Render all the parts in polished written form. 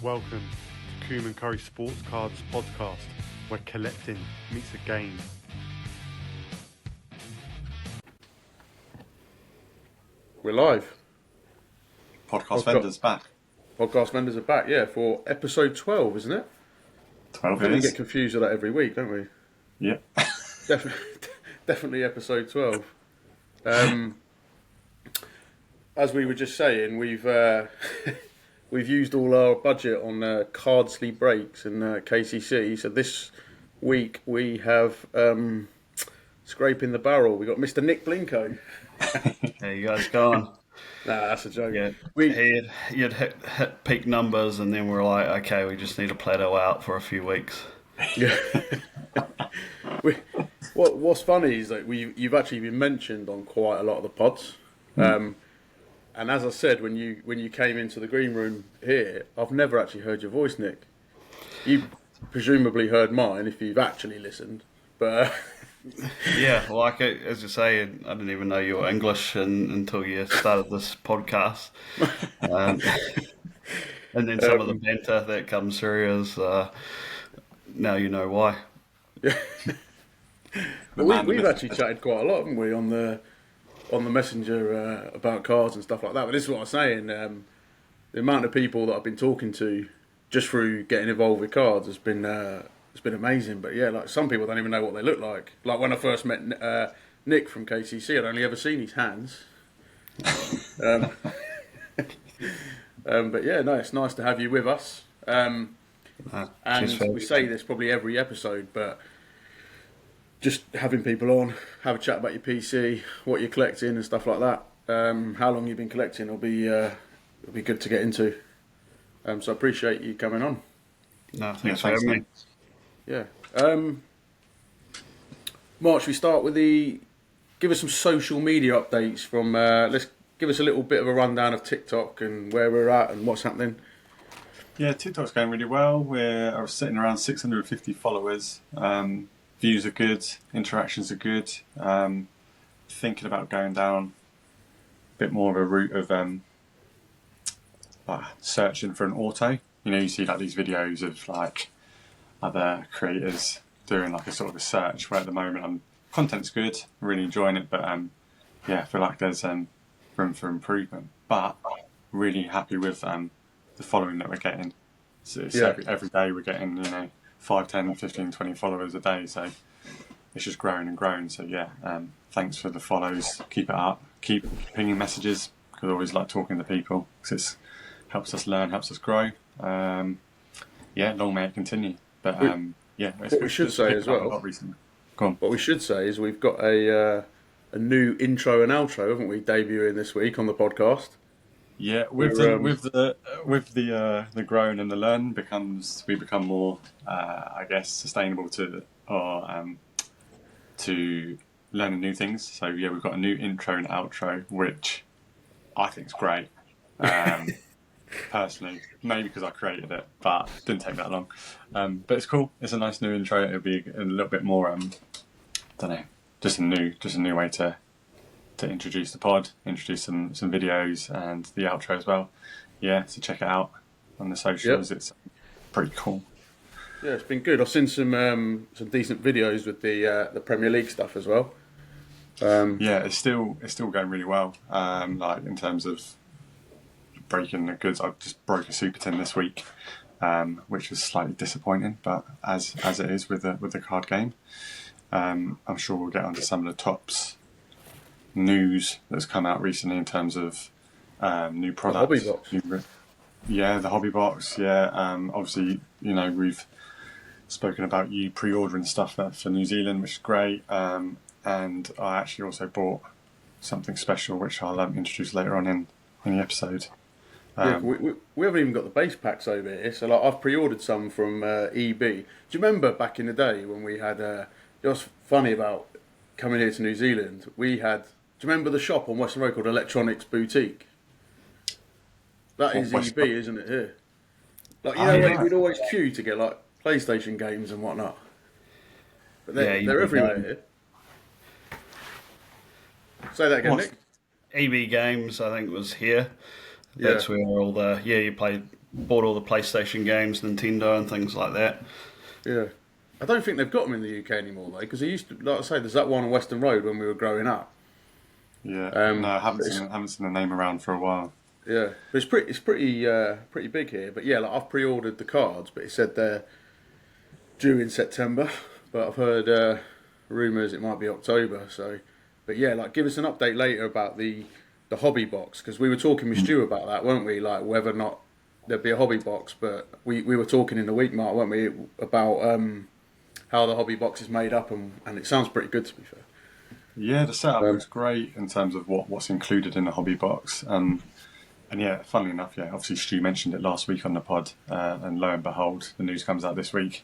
Welcome to Coombe and Curry Sports Cards Podcast, where collecting meets a game. We're live. Podcast vendors back. Podcast vendors are back, yeah, for episode 12, isn't it? 12 We get confused with that every week, don't we? Yeah. Definitely episode 12. As we were just saying, we've used all our budget on Cardsley breaks and KCC. So this week we have scraping the barrel. We got Mr. Nick Blincoe. How you guys going? Nah, that's a joke. Yeah, you'd hit peak numbers, and then we're like, okay, we just need to plateau out for a few weeks. Yeah. What's funny is that you've actually been mentioned on quite a lot of the pods. And as I said, when you came into the green room here, I've never actually heard your voice, Nick. You presumably heard mine if you've actually listened, but yeah, like as you say, I didn't even know you were English until you started this podcast, and then some of the banter that comes through is now you know why. Yeah. We've actually chatted quite a lot, haven't we, on the messenger about cards and stuff like that. But this is what I was saying. The amount of people that I've been talking to just through getting involved with cards has been amazing. But yeah, like some people don't even know what they look like. Like when I first met Nick from KCC, I'd only ever seen his hands. But yeah, no, it's nice to have you with us. And we say this probably every episode, but just having people on, have a chat about your PC, what you're collecting and stuff like that. How long you've been collecting will be good to get into. So I appreciate you coming on. No, thanks for having me. Yeah. March, we start with give us some social media updates from, let's give us a little bit of a rundown of TikTok and where we're at and what's happening. Yeah, TikTok's going really well. We're sitting around 650 followers. Views are good, interactions are good. Thinking about going down a bit more of a route of searching for an auto. You know, you see like these videos of like other creators doing like a sort of a search. Where at the moment, content's good, really enjoying it, but I feel like there's room for improvement. But really happy with the following that we're getting. So it's every day we're getting 5, 10, 15, 20 followers a day, so it's just growing and growing. So yeah, thanks for the follows. Keep it up. Keep pinging messages, because I always like talking to people, because it helps us learn, helps us grow. Long may it continue. But what we should say as well. Go on. What we should say is we've got a new intro and outro, haven't we, debuting this week on the podcast. Yeah, with the growing and the learn we become more sustainable to learning new things. So yeah, we've got a new intro and outro, which I think is great. Personally, maybe because I created it, but it didn't take that long. But it's cool. It's a nice new intro. It'll be a little bit more just a new way to introduce the pod, introduce some videos, and the outro as well. Yeah, so check it out on the socials. Yep. It's pretty cool. Yeah, it's been good. I've seen some decent videos with the Premier League stuff as well. It's still going really well. Like in terms of breaking the goods, I've just broke a Super 10 this week, which was slightly disappointing, but as it is with the card game, I'm sure we'll get onto some of the tops news that's come out recently in terms of new products. The hobby box. The hobby box. Yeah, obviously, we've spoken about you pre-ordering stuff for New Zealand, which is great. And I actually also bought something special, which I'll introduce later on in the episode. We haven't even got the base packs over here. So I've pre-ordered some from EB. Do you remember back in the day when we had? It was funny about coming here to New Zealand. We had. Do you remember the shop on Western Road called Electronics Boutique? That is EB, isn't it? Here, we'd always queue to get like PlayStation games and whatnot. But they're everywhere here. Say that again, Nick. EB Games, I think, was here. That's where all the bought all the PlayStation games, Nintendo, and things like that. Yeah. I don't think they've got them in the UK anymore though, because they used to, like I say, there's that one on Western Road when we were growing up. Yeah, no, I haven't seen the name around for a while. Yeah, but it's pretty big here. But yeah, like I've pre-ordered the cards, but it said they're due in September. But I've heard rumours it might be October. So, but yeah, like give us an update later about the hobby box, because we were talking with Stu about that, weren't we? Like whether or not there'd be a hobby box. But we were talking in the week, Mark, weren't we, about how the hobby box is made up, and it sounds pretty good, to be fair. Yeah, the setup looks great in terms of what's included in the hobby box. And yeah, funnily enough, obviously Stu mentioned it last week on the pod, and lo and behold, the news comes out this week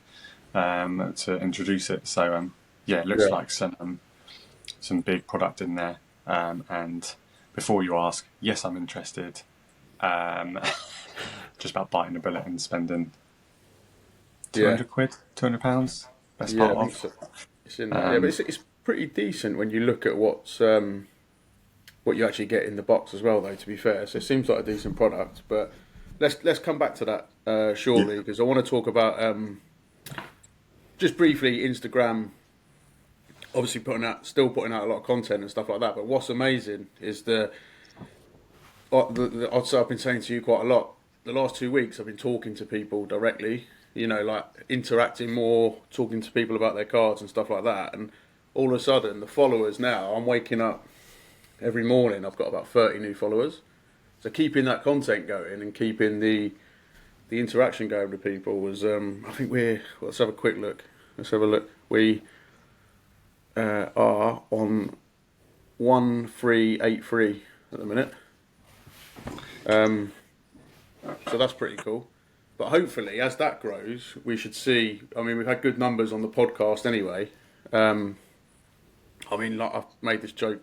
to introduce it. So it looks like some big product in there. And before you ask, yes, I'm interested. Just about biting the bullet and spending £200, £200. Best part of. So. It's in there. But it's pretty decent when you look at what you actually get in the box as well, though, to be fair. So it seems like a decent product. But let's come back to that shortly, because I want to talk about just briefly Instagram. Obviously, still putting out a lot of content and stuff like that. But what's amazing is I've been saying to you quite a lot. The last 2 weeks, I've been talking to people directly. You know, like interacting more, talking to people about their cards and stuff like that. And all of a sudden, the followers now, I'm waking up every morning, I've got about 30 new followers. So keeping that content going and keeping the interaction going with people was, I think let's have a quick look. Let's have a look. We are on 1383 at the minute. So that's pretty cool. But hopefully, as that grows, we should see. I mean, we've had good numbers on the podcast anyway. I mean, like I've made this joke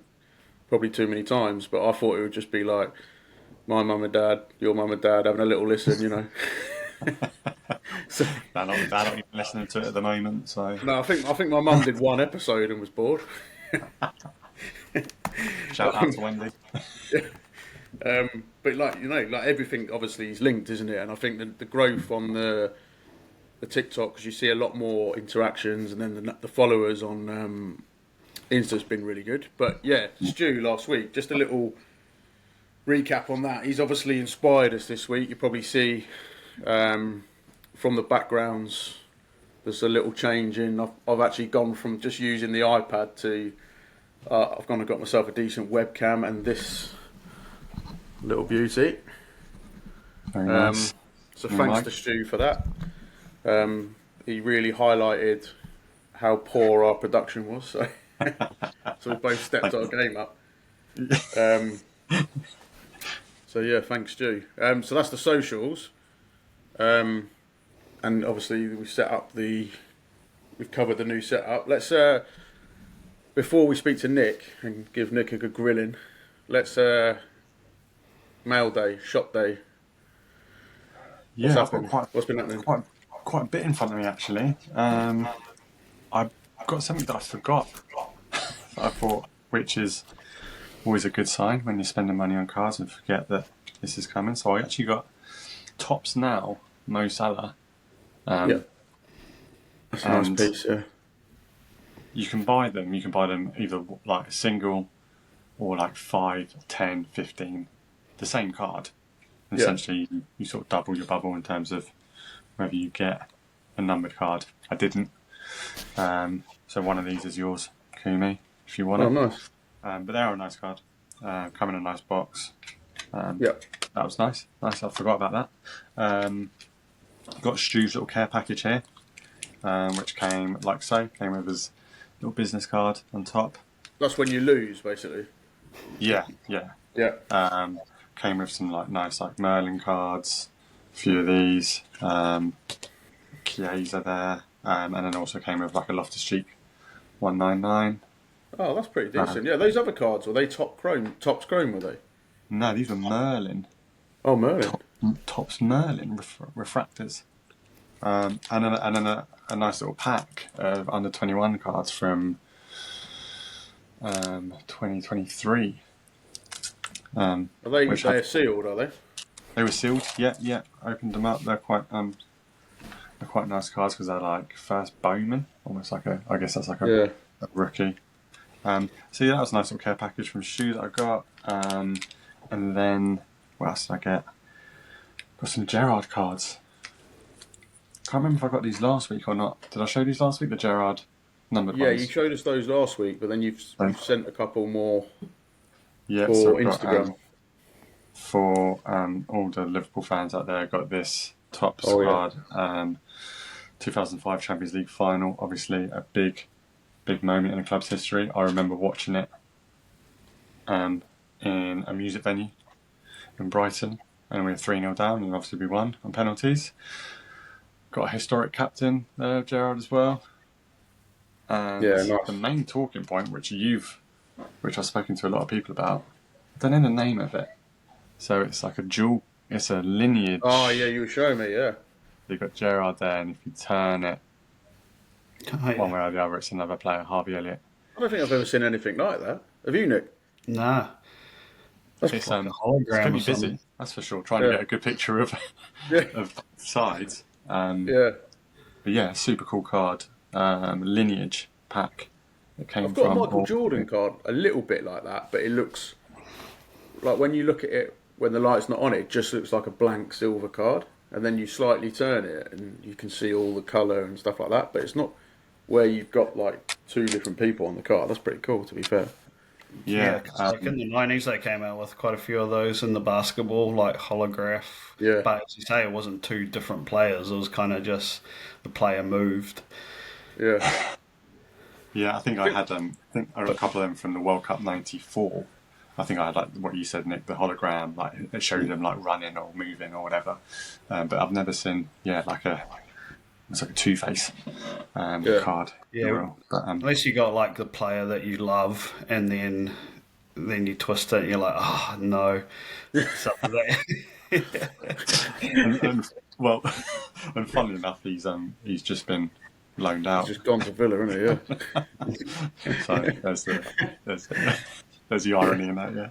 probably too many times, but I thought it would just be like my mum and dad, your mum and dad having a little listen, you know. So, they're not even listening to it at the moment. So no, I think my mum did one episode and was bored. Shout out to Wendy. But like everything obviously is linked, isn't it? And I think the growth on the TikTok, because you see a lot more interactions, and then the followers on Insta's been really good. But yeah, Stu last week, just a little recap on that. He's obviously inspired us this week. You probably see from the backgrounds, there's a little change in. I've actually gone from just using the iPad to I've gone and got myself a decent webcam and this little beauty. Very nice. So thanks to Stu for that. He really highlighted how poor our production was. So, so we both stepped our game up. So yeah, thanks Stu. So that's the socials. And obviously we've covered the new setup. Let's before we speak to Nick and give Nick a good grilling, let's mail day, shop day. What's been happening? Quite a bit in front of me actually. I've got something that I forgot. I thought, which is always a good sign when you're spending money on cards and forget that this is coming. So I actually got Tops Now Mo Salah. Yeah, that's a nice piece. Yeah, you can buy them. You can buy them either like a single or like 5, 10, 15, the same card. And essentially, you sort of double your bubble in terms of whether you get a numbered card. I didn't. So one of these is yours, Kumi, if you want it. Oh, nice. But they are a nice card. Come in a nice box. That was nice. I forgot about that. Got Stu's little care package here, which came like so. Came with his little business card on top. That's when you lose, basically. Yeah. Came with some like nice like Merlin cards, a few of these. Chiesa there, and then also came with like a Loftus Cheek 199. Oh, that's pretty decent. Yeah, those other cards, were they Tops Chrome, were they? No, these were Merlin. Oh, Merlin. Tops Merlin refractors. And then a nice little pack of under 21 cards from 2023. Are they sealed, are they? They were sealed. Yeah, yeah. Opened them up. They're quite nice cards because they're like first bowman, almost like I guess that's like Yeah. a rookie. So yeah, that was a nice little care package from Stu that I got. And then what else did I get? Got some Gerard cards. Can't remember if I got these last week or not. Did I show these last week? The Gerard numbered Yeah, you ones. showed us those last week, but then you've sent a couple more Yeah, so for I've got Instagram. for all the Liverpool fans out there, I got this Tops Oh yeah. card. 2005 Champions League final, obviously a big moment in the club's history. I remember watching it in a music venue in Brighton, and we were 3-0 down, and obviously we won on penalties. Got a historic captain there, Gerard, as well. And Yeah, nice. the main talking point, which I've spoken to a lot of people about, I don't know the name of it. So it's like it's a lineage. Oh yeah, you were showing me. Yeah. You've got Gerard there, and if you turn it Oh, one yeah. way or the other, it's another player, Harvey Elliott. I don't think I've ever seen anything like that. Have you, Nick? Nah. It's like a it's hologram going to or be busy, something. that's for sure. Trying to Yeah. get a good picture of Yeah. of both sides. Yeah. But yeah, super cool card. Lineage pack. It came I've got a from Michael Jordan card, a little bit like that, but it looks like when you look at it when the light's not on, it just looks like a blank silver card, and then you slightly turn it and you can see all the colour and stuff like that. But it's not where you've got like two different people on the card. That's pretty cool, to be fair. Yeah, 'cause like in the 90s, they came out with quite a few of those in the basketball, like holograph. Yeah. But as you say, it wasn't two different players. It was kind of just the player moved. Yeah. Yeah, I think I had I got a couple of them from the World Cup '94. I think I had like what you said, Nick, the hologram, like it showed them like running or moving or whatever. But I've never seen, it's like a Two-Face card. Yeah. But, Unless you got like the player that you love, and then you twist it, and you're like, oh no, something well, and funnily enough, he's just been loaned out. He's just gone to Villa, isn't he? Yeah. So there's the irony in that, yeah.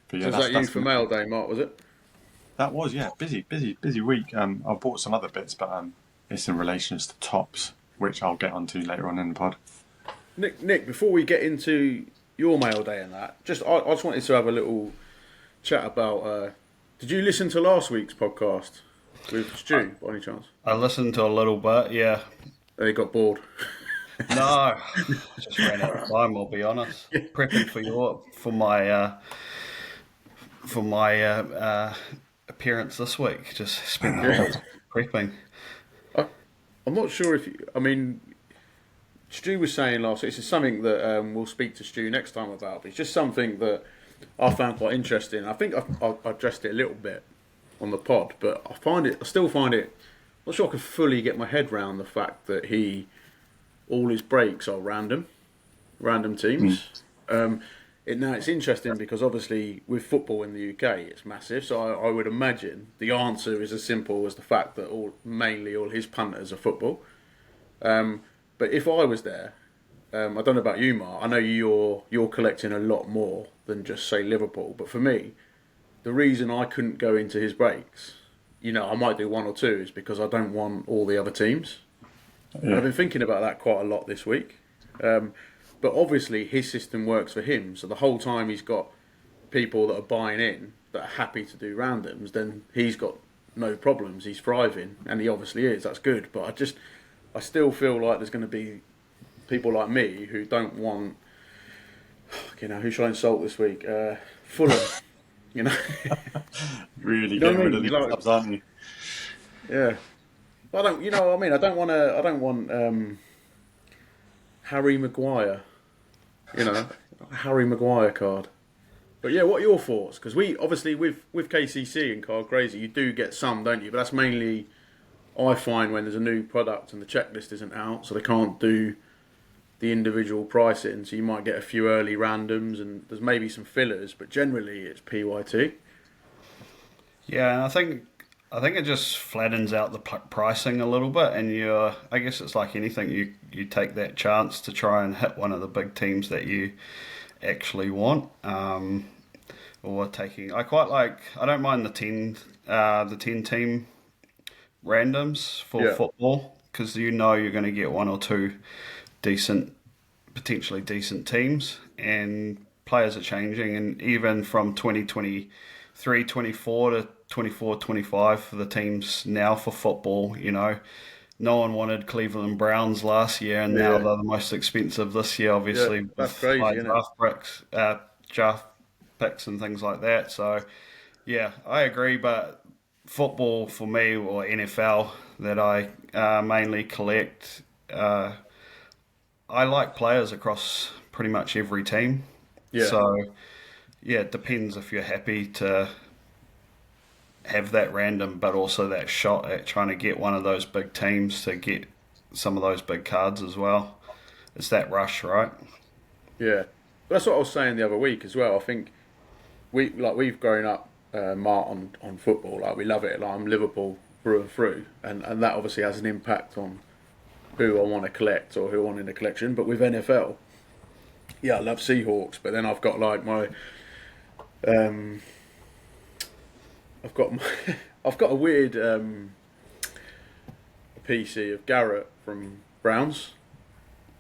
But yeah, Was that you for Mail Day, Mark, was it? That was, yeah, busy week. I bought some other bits, but it's in relation to Tops, which I'll get onto later on in the pod. Nick, before we get into your Mail Day and that, I just wanted to have a little chat about. Did you listen to last week's podcast with Stu, by any chance? I listened to a little bit, yeah. And he got bored. No, just ran out of time. I'll be honest. Prepping for my appearance this week. Just spent the whole time prepping. I'm not sure if Stu was saying last week. This is something that we'll speak to Stu next time about. But it's just something that I found quite interesting. I think I addressed it a little bit on the pod, but I still find it. I'm not sure I can fully get my head around the fact that all his breaks are random teams. Now it's interesting because obviously with football in the UK it's massive, so I would imagine the answer is as simple as the fact that mainly all his punters are football. But if I was there, I don't know about you, Mark. I know you're collecting a lot more than just say Liverpool, but for me, the reason I couldn't go into his breaks, I might do one or two, is because I don't want all the other teams. Yeah. I've been thinking about that quite a lot this week. But obviously his system works for him, so the whole time he's got people that are buying in, that are happy to do randoms, then he's got no problems, he's thriving, and he obviously is, that's good. But I still feel like there's going to be people like me who don't want, who shall I insult this week? Fulham, Really getting rid of the clubs, aren't you? Yeah. I don't, I don't want Harry Maguire, Harry Maguire card. But yeah, what are your thoughts? Because we obviously with KCC and Card Crazy, you do get some, don't you? But that's mainly, I find, when there's a new product and the checklist isn't out, so they can't do the individual pricing. So you might get a few early randoms, and there's maybe some fillers, but generally it's PYT. Yeah, and I think it just flattens out the pricing a little bit, and I guess it's like anything, you take that chance to try and hit one of the big teams that you actually want, or taking. I quite like. I don't mind the 10 team randoms for football, because you know you're going to get one or two potentially decent teams, and players are changing, and even from 2023, 24 to 24, 25 for the teams now for football, no one wanted Cleveland Browns last year, and now they're the most expensive this year, obviously, that's with crazy, high isn't it? draft picks and things like that. So, yeah, I agree, but football for me, or NFL, that I mainly collect, I like players across pretty much every team. Yeah. So, yeah, it depends if you're happy to have that random, but also that shot at trying to get one of those big teams to get some of those big cards as well. It's that rush, right? Yeah, but that's what I was saying the other week as well. I think we've grown up, Mart, on football. Like, we love it. Like, I'm Liverpool through and through, and that obviously has an impact on who I want to collect or who I want in the collection. But with NFL, I love Seahawks, but then I've got like my I've got I've got a weird PC of Garrett from Browns.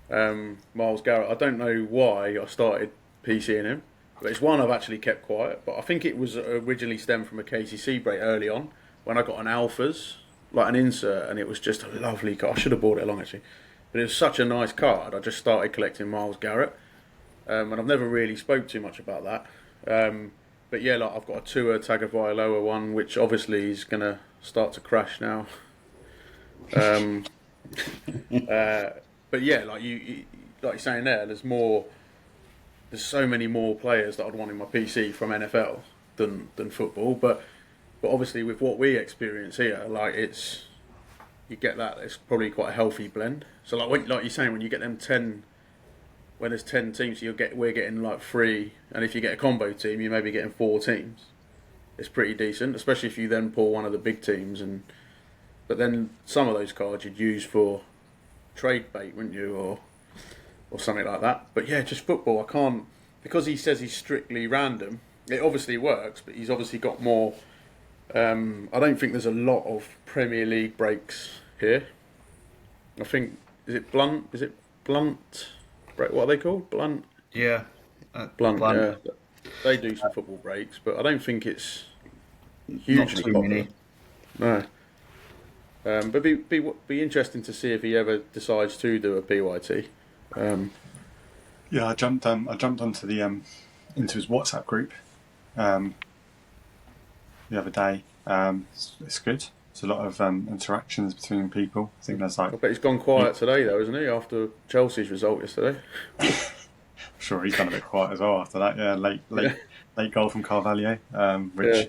Miles Garrett. I don't know why I started PCing him, but it's one I've actually kept quiet. But I think it was originally stemmed from a KCC break early on when I got an Alphas, like an insert, and it was just a lovely card. I should have bought it along actually, but it was such a nice card. I just started collecting Miles Garrett, and I've never really spoke too much about that. But yeah, like, I've got a Tua Tagovailoa one, which obviously is gonna start to crash now. But yeah, like you're saying there, there's so many more players that I'd want in my PC from NFL than football. But obviously with what we experience here, like you get that, it's probably quite a healthy blend. So like you're saying, when you get them 10, when there's 10 teams, we're getting like 3, and if you get a combo team, you may be getting 4 teams. It's pretty decent, especially if you then pull one of the big teams. But then some of those cards you'd use for trade bait, wouldn't you, or something like that. But yeah, just football, I can't, because he says he's strictly random. It obviously works, but he's obviously got more. I don't think there's a lot of Premier League breaks here. I think is it Blunt? What are they called? Blunt. Yeah, Blunt. Blunt. Yeah, they do some football breaks, but I don't think it's Not hugely too popular. many. No. But be interesting to see if he ever decides to do a PYT. Yeah, I jumped onto the into his WhatsApp group the other day. It's good. It's a lot of interactions between people. I think there's I like. bet he's gone quiet today, though, isn't he? After Chelsea's result yesterday. I'm sure he's done a bit quiet as well after that. Yeah, late goal from Carvalho, which I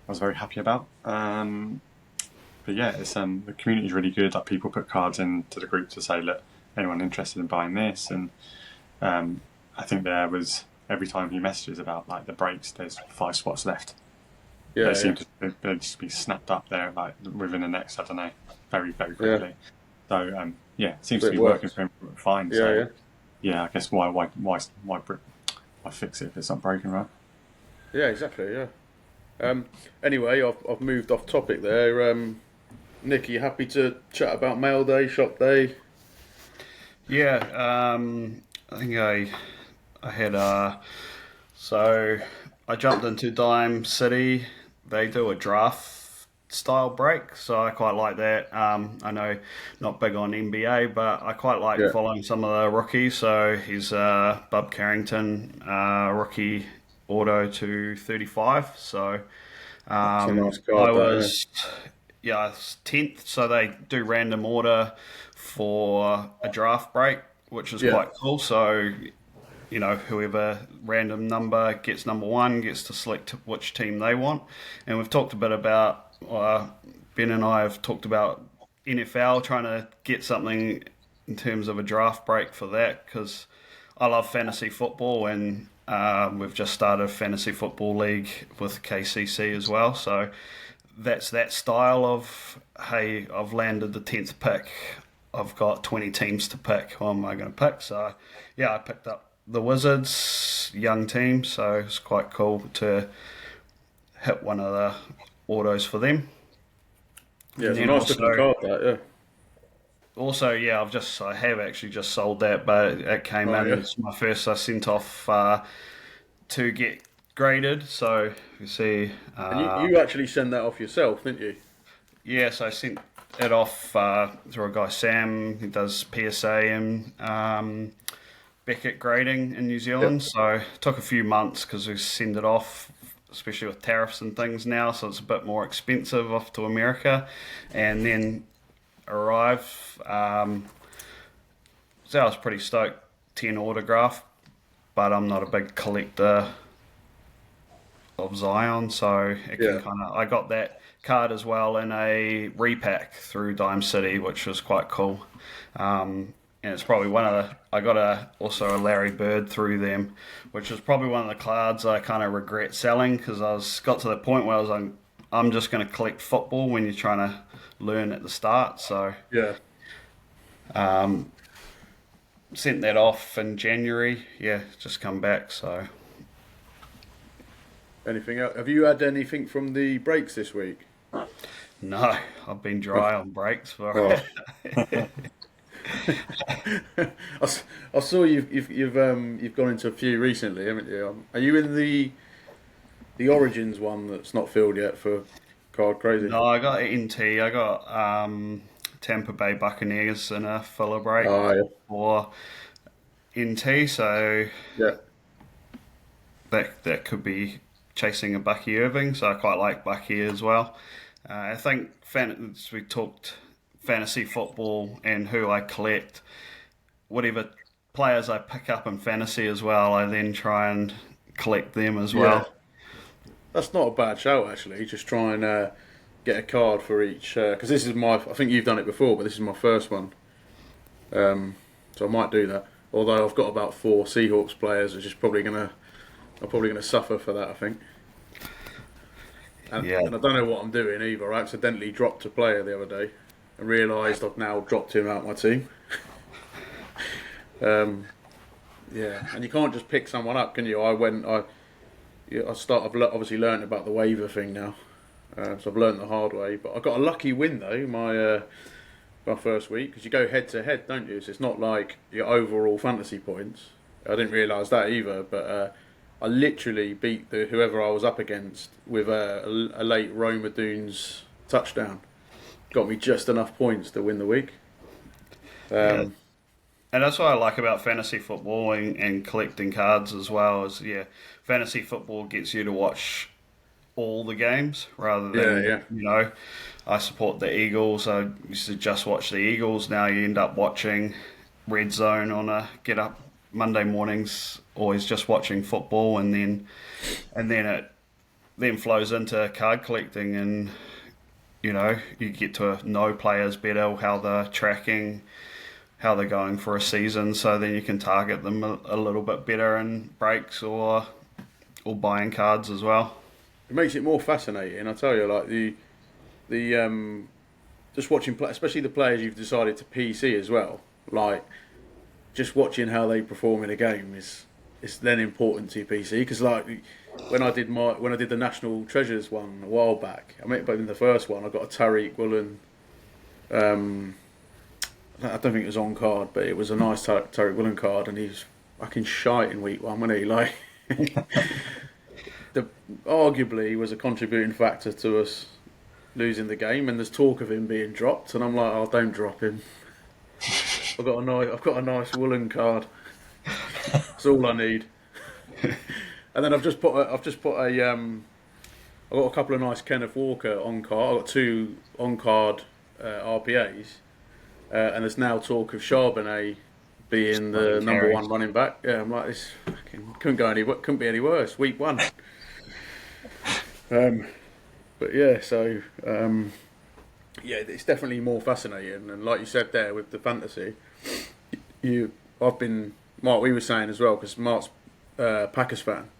was very happy about. But yeah, it's the community's really good. Like, people put cards into the group to say, look, anyone interested in buying this? And I think there was, every time he messages about like the breaks, there's 5 spots left. They seem to just be snapped up there like within the next, I don't know, very, very quickly. So it seems to be working for him fine. Yeah, I guess why fix it if it's not broken, right? Yeah, exactly. Yeah. Anyway, I've moved off topic there. Nick, are you happy to chat about mail day, shop day? Yeah, I think I had so I jumped into Dime City. They do a draft style break, so I quite like that. I know not big on NBA, but I quite like following some of the rookies. So he's Bub Carrington, rookie auto to 35. So That's a nice card, I was 10th. So they do random order for a draft break, which is quite cool. So whoever random number gets number 1 gets to select which team they want. And we've talked a bit about, Ben and I have talked about NFL, trying to get something in terms of a draft break for that, because I love fantasy football, and we've just started a fantasy football league with KCC as well. So that's that style of, hey, I've landed the 10th pick. I've got 20 teams to pick. Who am I going to pick? So, yeah, I picked up the Wizards young team, so it's quite cool to hit one of the autos for them. Yeah, it's a And nice looking card, that, yeah. Also, yeah, I have actually just sold that, but it came in. Yeah. It's my first I sent off to get graded. So you see, And you actually send that off yourself, didn't you? yes, I sent it off through a guy Sam who does PSA and Beckett grading in New Zealand. Yep. So it took a few months because we send it off, especially with tariffs and things now. So it's a bit more expensive off to America, and then arrive. So I was pretty stoked. 10 autograph, but I'm not a big collector of Zion, so it can I got that card as well in a repack through Dime City, which was quite cool. And it's probably one of the I got also a Larry Bird through them, which was probably one of the cards I kind of regret selling because got to the point where I was like, I'm just going to collect football when you're trying to learn at the start. So Yeah. Sent that off in January. Yeah, just come back. So Anything else? Have you had anything from the breaks this week? no, I've been dry on breaks for. Oh. I saw you've gone into a few recently, haven't you? Are you in the Origins one that's not filled yet for Card Crazy? No, I got NT. I got Tampa Bay Buccaneers in a filler break for NT. So Yeah. that could be chasing a Bucky Irving. So I quite like Bucky as well. I think we talked fantasy football and who I collect. Whatever players I pick up in fantasy as well, I then try and collect them as well. That's not a bad shout, actually. Just try and get a card for each. Because this is I think you've done it before, but this is my first one. So I might do that. Although I've got about 4 Seahawks players, which is probably gonna suffer for that, I think. And I don't know what I'm doing either. I accidentally dropped a player the other day and realised I've now dropped him out my team. And you can't just pick someone up, can you? I've obviously learned about the waiver thing now, so I've learned the hard way. But I got a lucky win though, my first week, because you go head to head, don't you? So it's not like your overall fantasy points. I didn't realise that either, but I literally beat whoever I was up against with a late Roma Dunes touchdown. Got me just enough points to win the week. And that's what I like about fantasy football and collecting cards as well. Is fantasy football gets you to watch all the games rather than I support the Eagles. I used to just watch the Eagles. Now you end up watching Red Zone on a get up Monday mornings, always just watching football, and then it then flows into card collecting, and you get to know players better, how they're tracking, how they're going for a season, so then you can target them a little bit better in breaks or buying cards as well. It makes it more fascinating, I tell you. Like the just watching, especially the players you've decided to PC as well. Like just watching how they perform in a game is then important to your PC, because like when I did the National Treasures one a while back, but in the first one I got a Tariq Woolen. I don't think it was on card, but it was a nice Tariq Woolen card, and he's fucking shite in week 1, wasn't he? Like, arguably was a contributing factor to us losing the game, and there's talk of him being dropped, and I'm like, oh, don't drop him. I've got a nice Woolen card. That's all I need. And then I've got a couple of nice Kenneth Walker on card. I've got 2 on card RPAs. And there's now talk of Charbonnet being the number 1 running back. Yeah, I'm like, this fucking couldn't be any worse. Week 1. But yeah, so it's definitely more fascinating. And like you said there with the fantasy, Mark, we were saying as well, because Mark's Packers fan.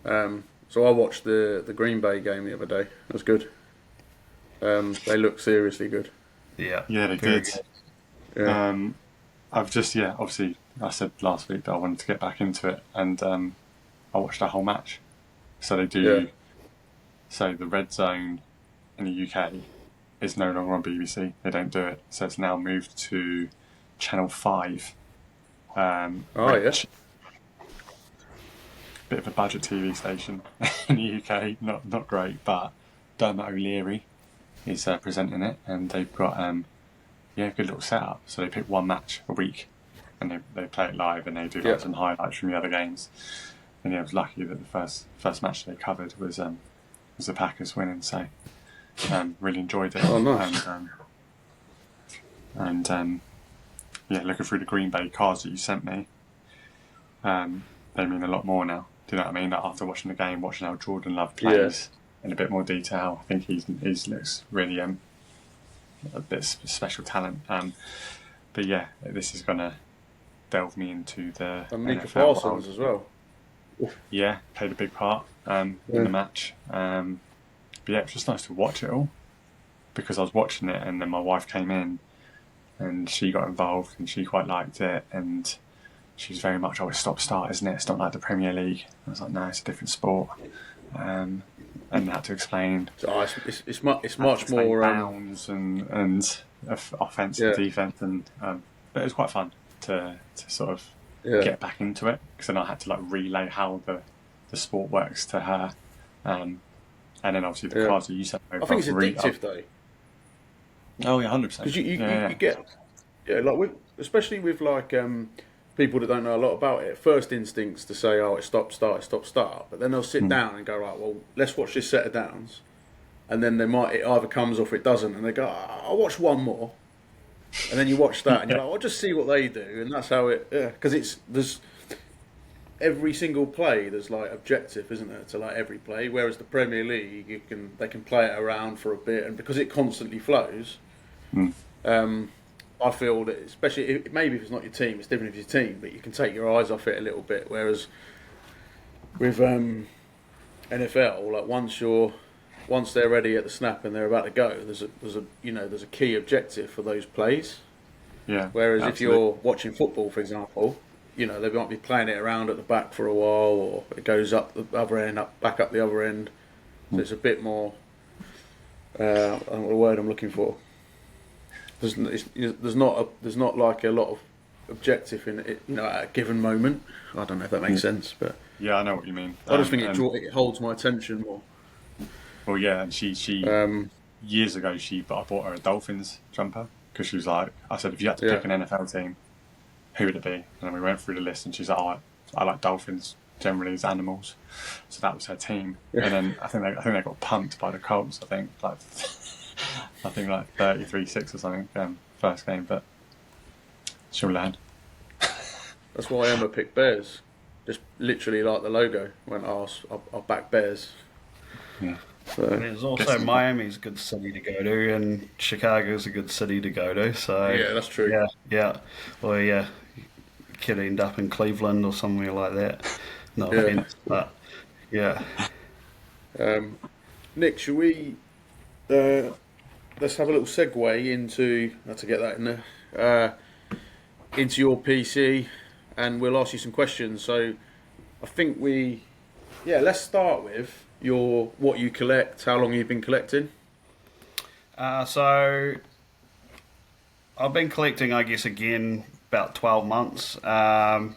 So I watched the Green Bay game the other day. It was good. They look seriously good. Yeah, they're good. Yeah. I've just obviously I said last week that I wanted to get back into it, and I watched a whole match. So they do. Yeah. So the Red Zone in the UK is no longer on BBC. They don't do it. So it's now moved to Channel 5. Which, bit of a budget TV station in the UK. Not great, but Dermot O'Leary is presenting it, and they've got good little setup. So they pick one match a week, and they play it live, and they do some highlights from the other games. And I was lucky that the first match they covered was the Packers winning. So really enjoyed it. Oh, nice. And looking through the Green Bay cards that you sent me, they mean a lot more now. Do you know what I mean? Like after watching the game, watching how Jordan Love plays in a bit more detail, I think he looks really a bit special talent. But yeah, this is gonna delve me into the Micah NFL Parsons world as well. Yeah, played a big part in the match. But yeah, it was just nice to watch it all, because I was watching it and then my wife came in and she got involved and she quite liked it, and she was very much, it's stop-start, isn't it? It's not like the Premier League. I was like, no, it's a different sport. And I had to explain. It's much more bounds and offense and defense, and but it was quite fun to sort of get back into it, because then I had to like relay how the sport works to her, and then obviously the cards that you said. I think it's addictive though. Oh yeah, 100%. Because you get like especially with like people that don't know a lot about it. First instincts to say, oh, it's stop start, but then they'll sit down and go, right, well, let's watch this set of downs, and then it either comes off or it doesn't, and they go, I'll watch one more. And then you watch that, and you're like, I'll just see what they do, and that's how it. Because there's every single play. There's like objective, isn't there, to like every play. Whereas the Premier League, they can play it around for a bit, and because it constantly flows, I feel that especially maybe if it's not your team, it's different if it's your team, but you can take your eyes off it a little bit. Whereas with NFL, like once they're ready at the snap and they're about to go, there's a key objective for those plays. Yeah. Whereas absolutely. if you're watching football, for example, they might be playing it around at the back for a while, or it goes up the other end, back up the other end. So it's a bit more. I don't know what the word I'm looking for. There's not like a lot of objective in it, at a given moment. I don't know if that makes sense, but yeah, I know what you mean. I just think it holds my attention more. Well, yeah, and she years ago I bought her a Dolphins jumper, because she was like, I said, if you had to pick an NFL team, who would it be? And then we went through the list, and she's like, oh, I like Dolphins generally as animals, so that was her team. And then I think they got pumped by the Colts. I think like 33-6 or something first game, but she'll learn. That's why Emma picked Bears. Just literally like the logo. Went, I'll back Bears. Yeah. So, there's also Miami's a good city to go to, and Chicago's a good city to go to. So yeah, that's true. Yeah. Well, yeah, you could end up in Cleveland or somewhere like that. No offense, but yeah. Nick, shall we? Let's have a little segue into to get that in there, into your PC, and we'll ask you some questions. So, I think let's start with what you collect, how long you've been collecting. So I've been collecting, I guess, again about 12 months. Got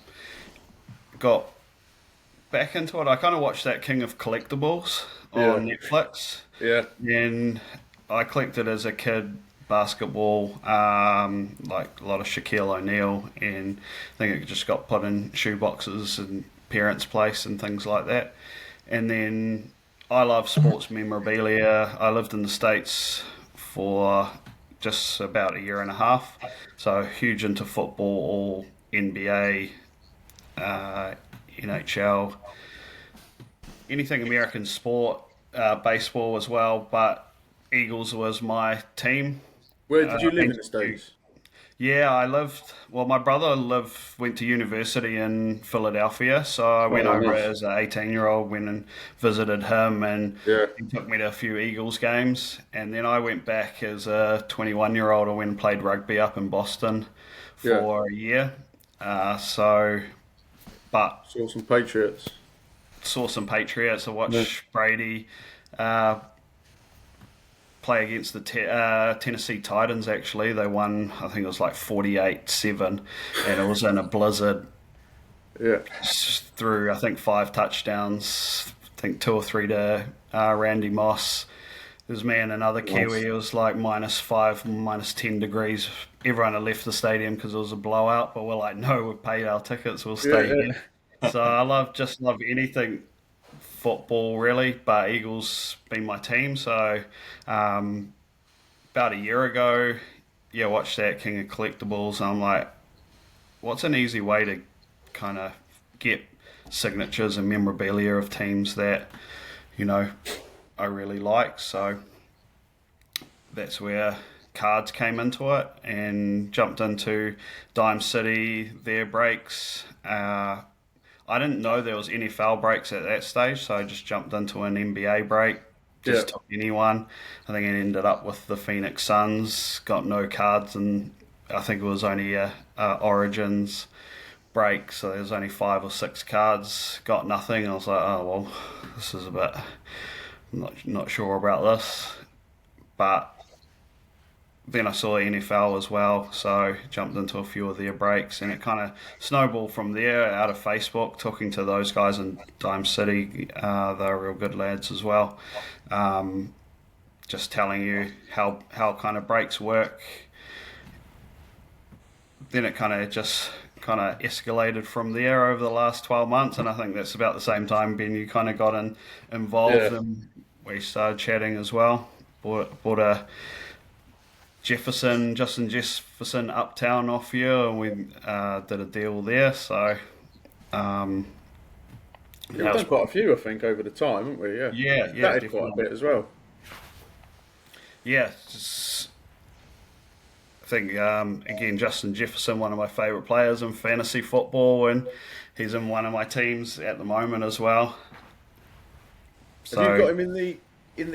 back into it. I kind of watched that King of Collectibles on Netflix. Yeah. And I collected as a kid basketball, like a lot of Shaquille O'Neal, and I think it just got put in shoe boxes and parents' place and things like that. And then I love sports memorabilia. I lived in the States for just about a year and a half, so huge into football, NBA, NHL, anything American sport, baseball as well, but Eagles was my team. Where did you live in the States? Yeah, my brother went to university in Philadelphia, so I went over as an 18-year-old, went and visited him, and he took me to a few Eagles games. And then I went back as a 21-year-old and went and played rugby up in Boston for a year. But Saw some Patriots. saw some Patriots. I watched Brady play against the Tennessee Titans. Actually, they won. I think it was like 48-7, and it was in a blizzard. Yeah. Through I think 5 touchdowns. I think 2 or 3 to Randy Moss. It was me and another Kiwi. It was like -5, -10 degrees. Everyone had left the stadium because it was a blowout, but we're like, no, we've paid our tickets. We'll stay here. So I love anything football really, but Eagles been my team. So about a year ago, watched that King of Collectibles, and I'm like, what's an easy way to kind of get signatures and memorabilia of teams that I really like? So that's where cards came into it, and jumped into Dime City, their breaks. I didn't know there was NFL breaks at that stage, so I just jumped into an NBA break. Just took anyone. I think I ended up with the Phoenix Suns. Got no cards, and I think it was only a Origins break, so there was only 5 or 6 cards. Got nothing. I was like, oh well, this is a bit. I'm not sure about this, but then I saw NFL as well, so jumped into a few of their breaks, and it kind of snowballed from there out of Facebook, talking to those guys in Dime City. They're real good lads as well. Just telling you how kind of breaks work. Then it kind of escalated from there over the last 12 months, and I think that's about the same time, Ben, you kind of got involved, and we started chatting as well. Bought a Justin Jefferson Uptown off you, and we did a deal there. So we've done quite a few, I think, over the time, haven't we? Yeah, That quite a bit as well. Yeah, I think again, Justin Jefferson, one of my favourite players in fantasy football, and he's in one of my teams at the moment as well. So, have you got him in the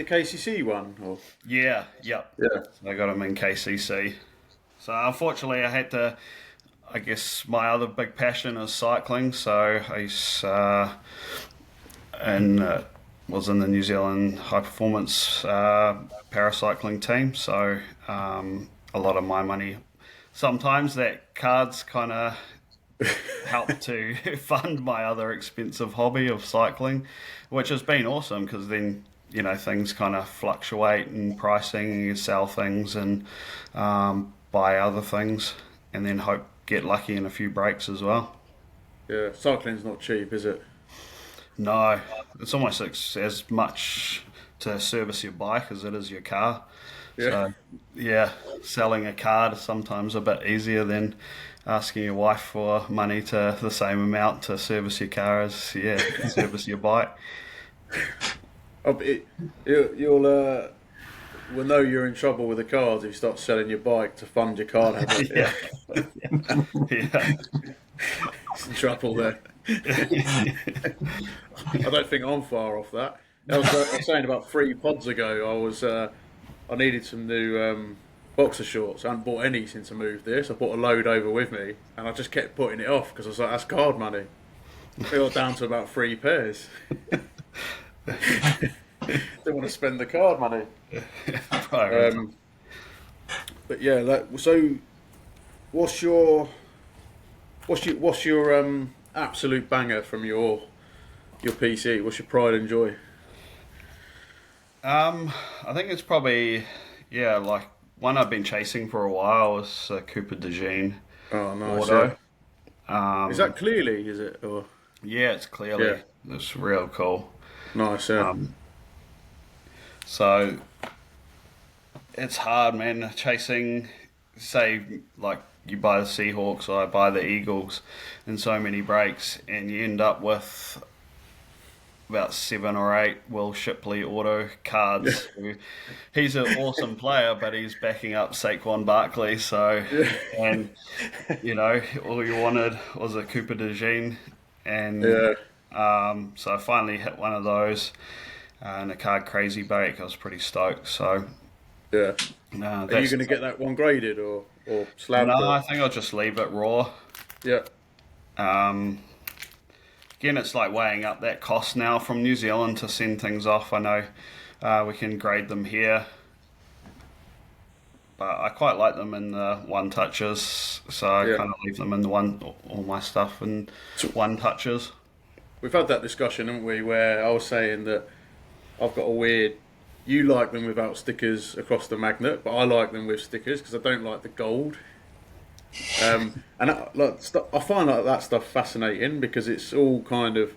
KCC one? Or? Yeah. Yeah. So I got him in KCC. So unfortunately, I had to. I guess my other big passion is cycling. So I was in the New Zealand high performance paracycling team. So a lot of my money, sometimes that cards kind of help to fund my other expensive hobby of cycling, which has been awesome because then things kind of fluctuate in pricing, and you sell things and buy other things, and then get lucky in a few breaks as well. Yeah, cycling's not cheap, is it? No, it's almost as much to service your bike as it is your car. Yeah. So, selling a car is sometimes a bit easier than asking your wife for money to the same amount to service your car as service your bike. We'll know you're in trouble with the cars if you start selling your bike to fund your car. Yeah. It's in trouble there. I don't think I'm far off that. I was saying about 3 pods ago, I needed some new boxer shorts. I hadn't bought any since I moved there, so I bought a load over with me, and I just kept putting it off because I was like, that's card money. I got down to about 3 pairs. Didn't want to spend the card money. But yeah, so what's your absolute banger from your PC? What's your pride and joy? I think it's probably like one I've been chasing for a while is Cooper DeJean. Oh, nice. Auto. Yeah. Is that Clearly? Is it? Or? Yeah, it's Clearly. Yeah. It's real cool. Nice. Yeah. So it's hard, man. Chasing, say, like you buy the Seahawks or I buy the Eagles in so many breaks, and you end up with about 7 or 8 Will Shipley auto cards. He's an awesome player, but he's backing up Saquon Barkley. So, and all you wanted was a Cooper DeJean, and so I finally hit one of those. And a card crazy break, I was pretty stoked. So, are you going to get that one graded or slabbed? No, I think I'll just leave it raw. Yeah. Again, it's like weighing up that cost now from New Zealand to send things off. I know we can grade them here, but I quite like them in the one touches, so I Yeah. kind of leave them in the all my stuff in one touches. We've had that discussion, haven't we, where I was saying that I've got a weird. You like them without stickers across the magnet, but I like them with stickers because I don't like the gold. And I find like that stuff fascinating because it's all kind of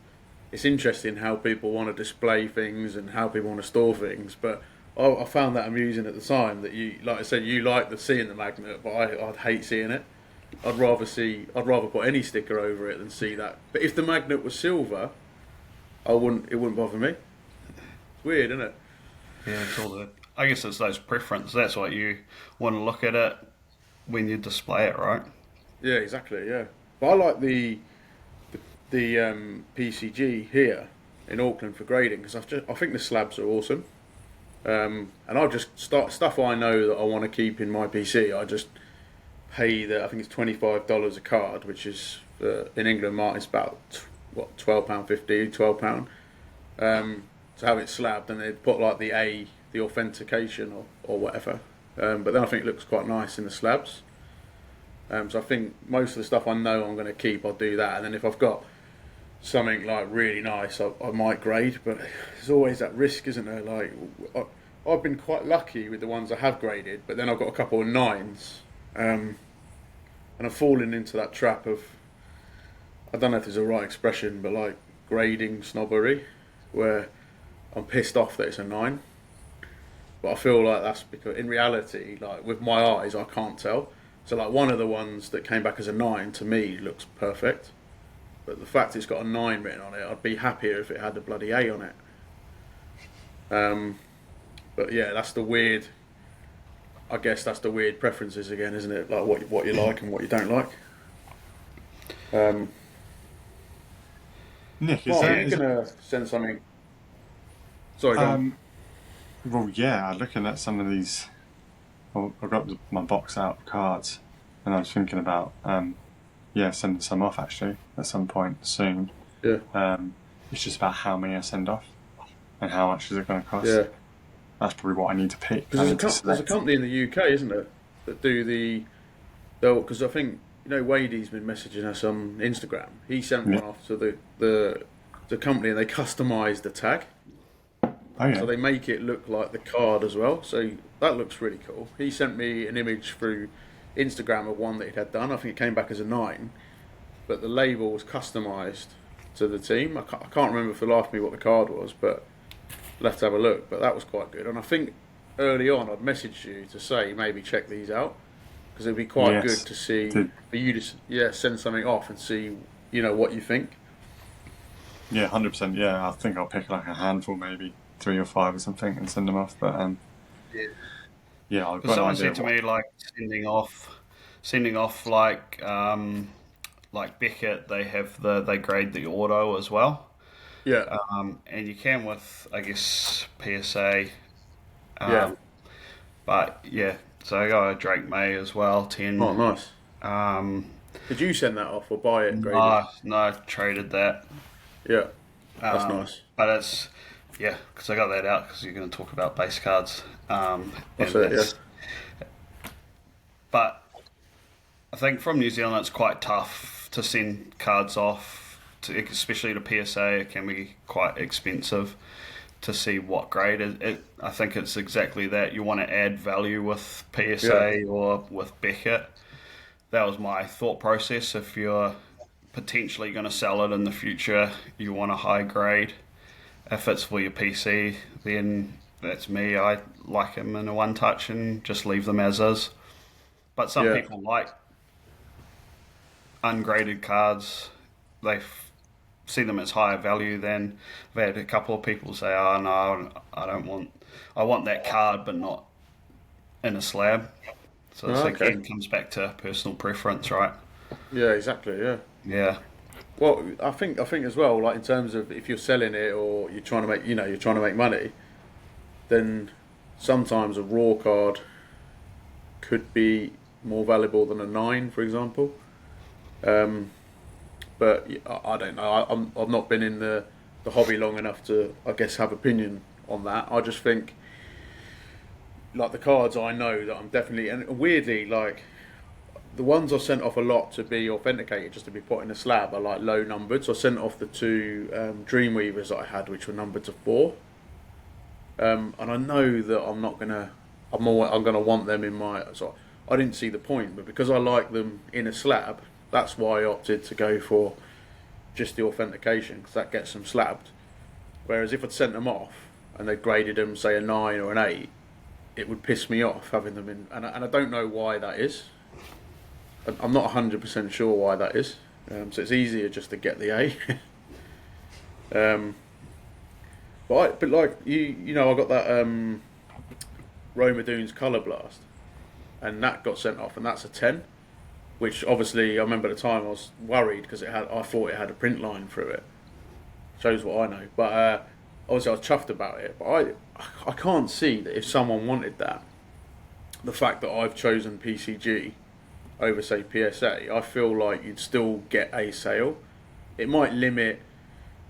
it's interesting how people want to display things and how people want to store things. But I found that amusing at the time that you, like I said, you like the seeing the magnet, but I'd hate seeing it. I'd rather put any sticker over it than see that. But if the magnet was silver, it wouldn't bother me. It's weird, isn't it? Yeah, it's all the. I guess it's those preference. That's what you want to look at it when you display it, right? Yeah, exactly. Yeah, but I like the PCG here in Auckland for grading because I think the slabs are awesome. And I'll just start stuff I know that I want to keep in my PC. I just pay I think it's $25 a card, which is in England, it's about what £12.50, £12. To have it slabbed, and they put like the authentication or whatever. But then I think it looks quite nice in the slabs. So I think most of the stuff I know I'm going to keep, I'll do that. And then if I've got something like really nice, I might grade. But there's always that risk, isn't there? Like I've been quite lucky with the ones I have graded, but then I've got a couple of 9s, and I've fallen into that trap of, I don't know if there's a right expression, but like grading snobbery, where I'm pissed off that it's a 9. But I feel like that's because in reality, like with my eyes, I can't tell. So like one of the ones that came back as a 9 to me looks perfect, but the fact it's got a 9 written on it, I'd be happier if it had a bloody A on it. But yeah, that's the weird. I guess that's the weird preferences again, isn't it? Like what you like and what you don't like. Nick, Are you gonna send something? Sorry, go on. Well, yeah, looking at some of these, well, I've got my box out of cards, and I was thinking about, sending some off actually at some point soon. Yeah. It's just about how many I send off and how much is it going to cost. Yeah. That's probably what I need to pick. There's a company in the UK, isn't there, that do because I think Wadey's been messaging us on Instagram. He sent one off to the company and they customise the tag. Oh yeah. So they make it look like the card as well. So that looks really cool. He sent me an image through Instagram of one that he had done. I think it came back as a 9, but the label was customised to the team. I can't remember for the life of me what the card was, but we'll have to have a look. But that was quite good. And I think early on I'd messaged you to say maybe check these out because it'd be quite good to see for you to send something off and see what you think. Yeah, 100%. Yeah, I think I'll pick like a handful, maybe 3 or 5 or something, and send them off. But I've got Someone an idea said to me like sending off like Beckett, they grade the auto as well. Yeah. And you can with I guess PSA. Yeah. But yeah, so I got a Drake May as well, 10. Oh, nice. Did you send that off or buy it graded? No, I traded that. Yeah. That's nice. But it's because I got that out because you're going to talk about base cards. That's it, yeah. But I think from New Zealand it's quite tough to send cards off, especially to PSA. It can be quite expensive to see what grade. I think it's exactly that. You want to add value with PSA or with Beckett. That was my thought process. If you're potentially going to sell it in the future, you want a high grade. If it's for your PC, then that's me. I like them in a one touch and just leave them as is. But some people like ungraded cards. They see them as higher value than. I've had a couple of people say, "Oh no, I want that card, but not in a slab." So it again comes back to personal preference, right? Yeah, exactly. Yeah. Yeah. Well, I think as well, like in terms of if you're selling it or you're trying to make money, then sometimes a raw card could be more valuable than a 9, for example. But I don't know. I've not been in the hobby long enough to, I guess, have opinion on that. I just think, like, the cards I know that I'm definitely, and weirdly, like, the ones I sent off a lot to be authenticated, just to be put in a slab, are like low numbered. So I sent off the two Dreamweavers that I had, which were numbered to 4. And I know that I'm gonna want them in my. So I didn't see the point, but because I like them in a slab, that's why I opted to go for just the authentication, because that gets them slabbed. Whereas if I'd sent them off and they graded them, say, a 9 or an 8, it would piss me off having them in. And I don't know why that is. I'm not 100% sure why that is. So it's easier just to get the A. But like you know, I got that Roma Dunes Colour Blast, and that got sent off, and that's a 10. Which obviously I remember at the time I was worried because I thought it had a print line through it. Shows what I know, but obviously I was chuffed about it. But I can't see that if someone wanted that, the fact that I've chosen PCG over, say, PSA, I feel like you'd still get a sale. It might limit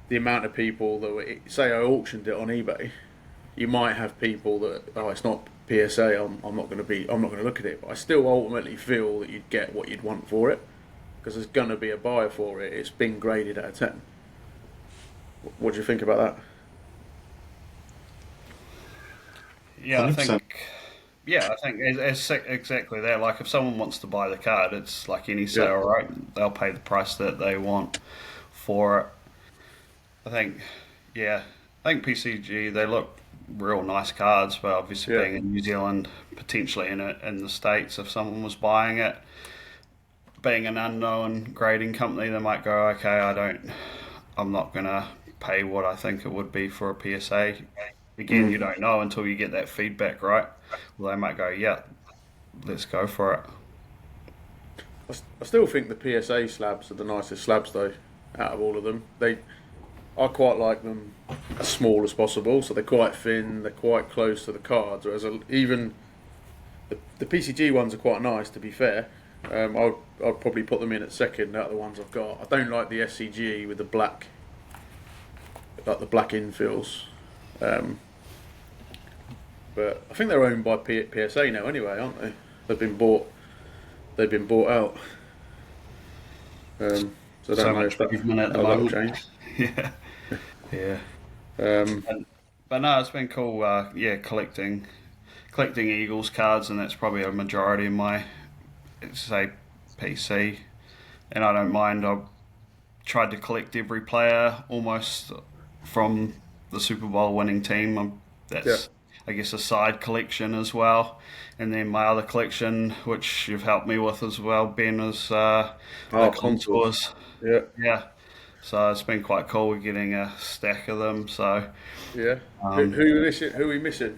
the amount of people that say I auctioned it on eBay. You might have people that, oh, it's not PSA, I'm not going to look at it. But I still ultimately feel that you'd get what you'd want for it, because there's going to be a buyer for it. It's been graded at a 10. What do you think about that? Yeah, I 100%. think. Yeah, I think it's exactly that. Like, if someone wants to buy the card, it's like any sale, right? They'll pay the price that they want for it. I think, yeah, I think PCG, they look real nice cards, but obviously Yeah. being in New Zealand, potentially in the States, if someone was buying it, being an unknown grading company, they might go, okay, I'm not gonna pay what I think it would be for a PSA. Again, you don't know until you get that feedback, right? Well, they might go, yeah, let's go for it. I still think the PSA slabs are the nicest slabs, though, out of all of them. I quite like them as small as possible, so they're quite thin, they're quite close to the cards. Whereas even the PCG ones are quite nice, to be fair. I'd probably put them in at second out of the ones I've got. I don't like the SCG with the black, like the black infills. But I think they're owned by PSA now, anyway, aren't they? They've been bought out. So I So don't know much if movement at the that'll moment. change. Yeah, yeah. Um, But no, it's been cool. Collecting Eagles cards, and that's probably a majority of my, say, PC. And I don't mind. I've tried to collect every player almost from the Super Bowl winning team. That's, I guess, a side collection as well. And then my other collection, which you've helped me with as well, Ben, is the contours. Yeah. Yeah. So it's been quite cool. We're getting a stack of them. So Yeah. Who are we missing?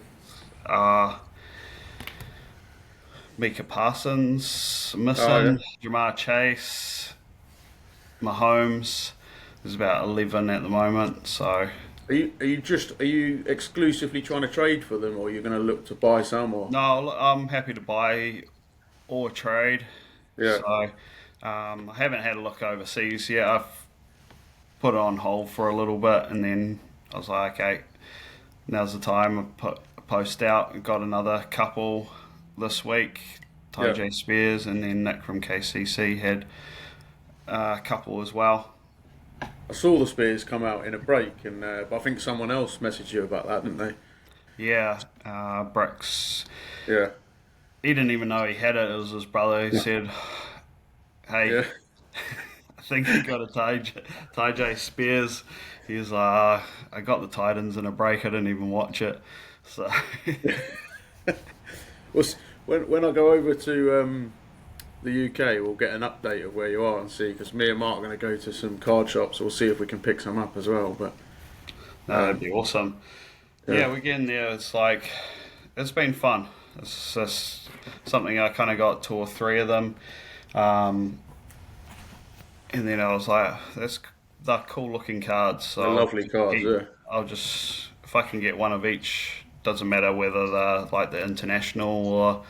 Mika Parsons missing, Oh, Jamar Chase, Mahomes. There's about 11 at the moment. So Are you exclusively trying to trade for them, or are you going to look to buy some? Or no, I'm happy to buy or trade. yeah, So I haven't had a look overseas yet. I've put it on hold for a little bit, and then I was like, okay, now's the time. I put a post out and got another couple this week. Ty J Spears, and then Nick from KCC had a couple as well. I saw the Spears come out in a break, and but I think someone else messaged you about that, didn't they? Yeah, Brooks. Yeah. He didn't even know he had it. It was his brother. He said, hey, Yeah. I think he got a Ty J Spears. He was like, I got the Titans in a break. I didn't even watch it. So Well, when I go over to the UK, we'll get an update of where you are and see, because me and Mark are going to go to some card shops. We'll see if we can pick some up as well. But no, that'd be awesome. Yeah, we're getting there. It's like, it's been fun. It's just something I kind of got 2 or 3 of them. And then I was like, they're cool looking cards. So they're lovely cards, yeah. I'll just, if I can get one of each, doesn't matter whether they're like the international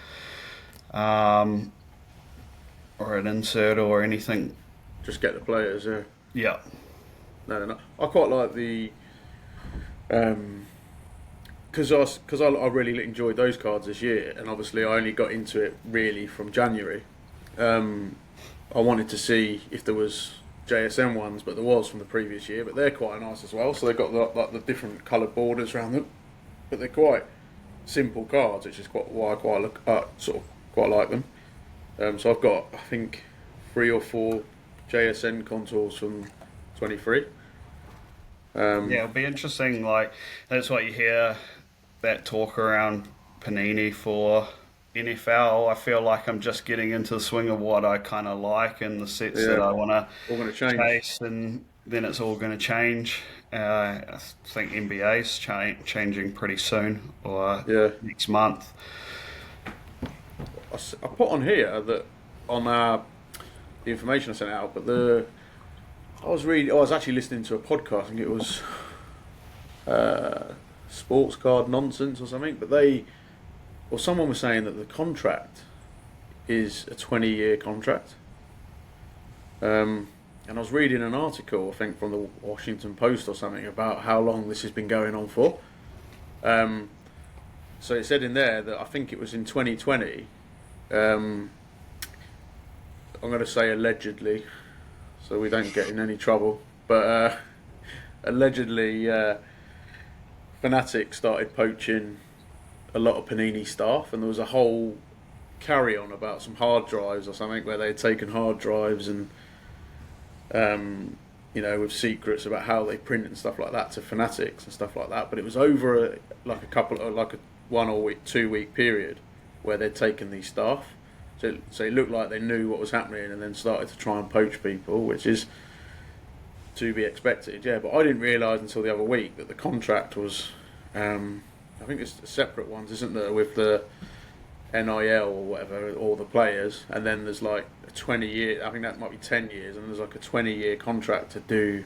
or an insert or anything. Do just get the players. Yeah. Yeah. No. I quite like the because I really enjoyed those cards this year, and obviously I only got into it really from January. I wanted to see if there was JSN ones, but there was from the previous year. But they're quite nice as well. So they've got the different coloured borders around them, but they're quite simple cards, which is why I quite like them. So I've got, I think, 3 or 4 JSN contours from 23. Yeah, it'll be interesting. Like, that's what you hear, that talk around Panini for NFL. I feel like I'm just getting into the swing of what I kind of like and the sets that I want to chase, and then it's all going to change. I think NBA's changing pretty soon, or next month. I put on here that on the information I sent out, but I was actually listening to a podcast. I think it was Sports Card Nonsense or something. But someone was saying that the contract is a 20-year contract. And I was reading an article, I think from the Washington Post or something, about how long this has been going on for. So it said in there that I think it was in 2020. I'm going to say allegedly, so we don't get in any trouble. But allegedly, Fanatics started poaching a lot of Panini staff, and there was a whole carry-on about some hard drives or something where they had taken hard drives and, with secrets about how they print and stuff like that to Fanatics and stuff like that. But it was over a 1 or 2 week period where they'd taken these staff. So it looked like they knew what was happening and then started to try and poach people, which is to be expected. Yeah, but I didn't realise until the other week that the contract was, I think it's separate ones, isn't there, with the NIL or whatever, or the players, and then there's like a 20-year, I think that might be 10 years, and there's like a 20-year contract to do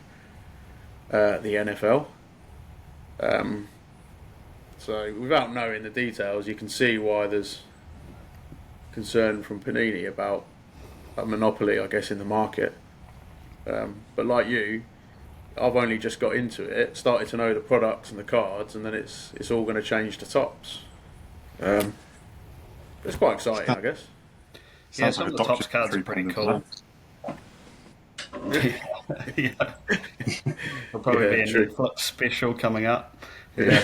the NFL. So without knowing the details, you can see why there's concern from Panini about a monopoly, I guess, in the market. But like you, I've only just got into it, started to know the products and the cards, and then it's all going to change to tops. It's quite exciting, I guess. Yeah, some of the tops cards are pretty cool. Yeah. There'll probably be a Netflix special coming up. Yeah.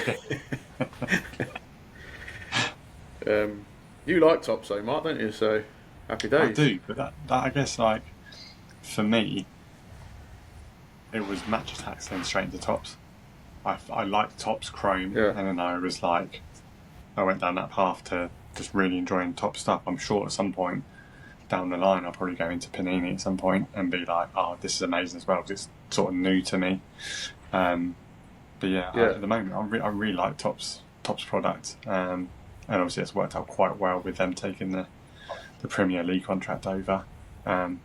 You like tops though, Mark, don't you? So happy days. I do, but that I guess, like, for me, it was Match Attacks then straight into tops. I liked tops Chrome, and then I went down that path to just really enjoying top stuff. I'm sure at some point down the line I'll probably go into Panini at some point and be like, oh, this is amazing as well, because it's sort of new to me. But at the moment I really like Topps product, and obviously it's worked out quite well with them taking the Premier League contract over. But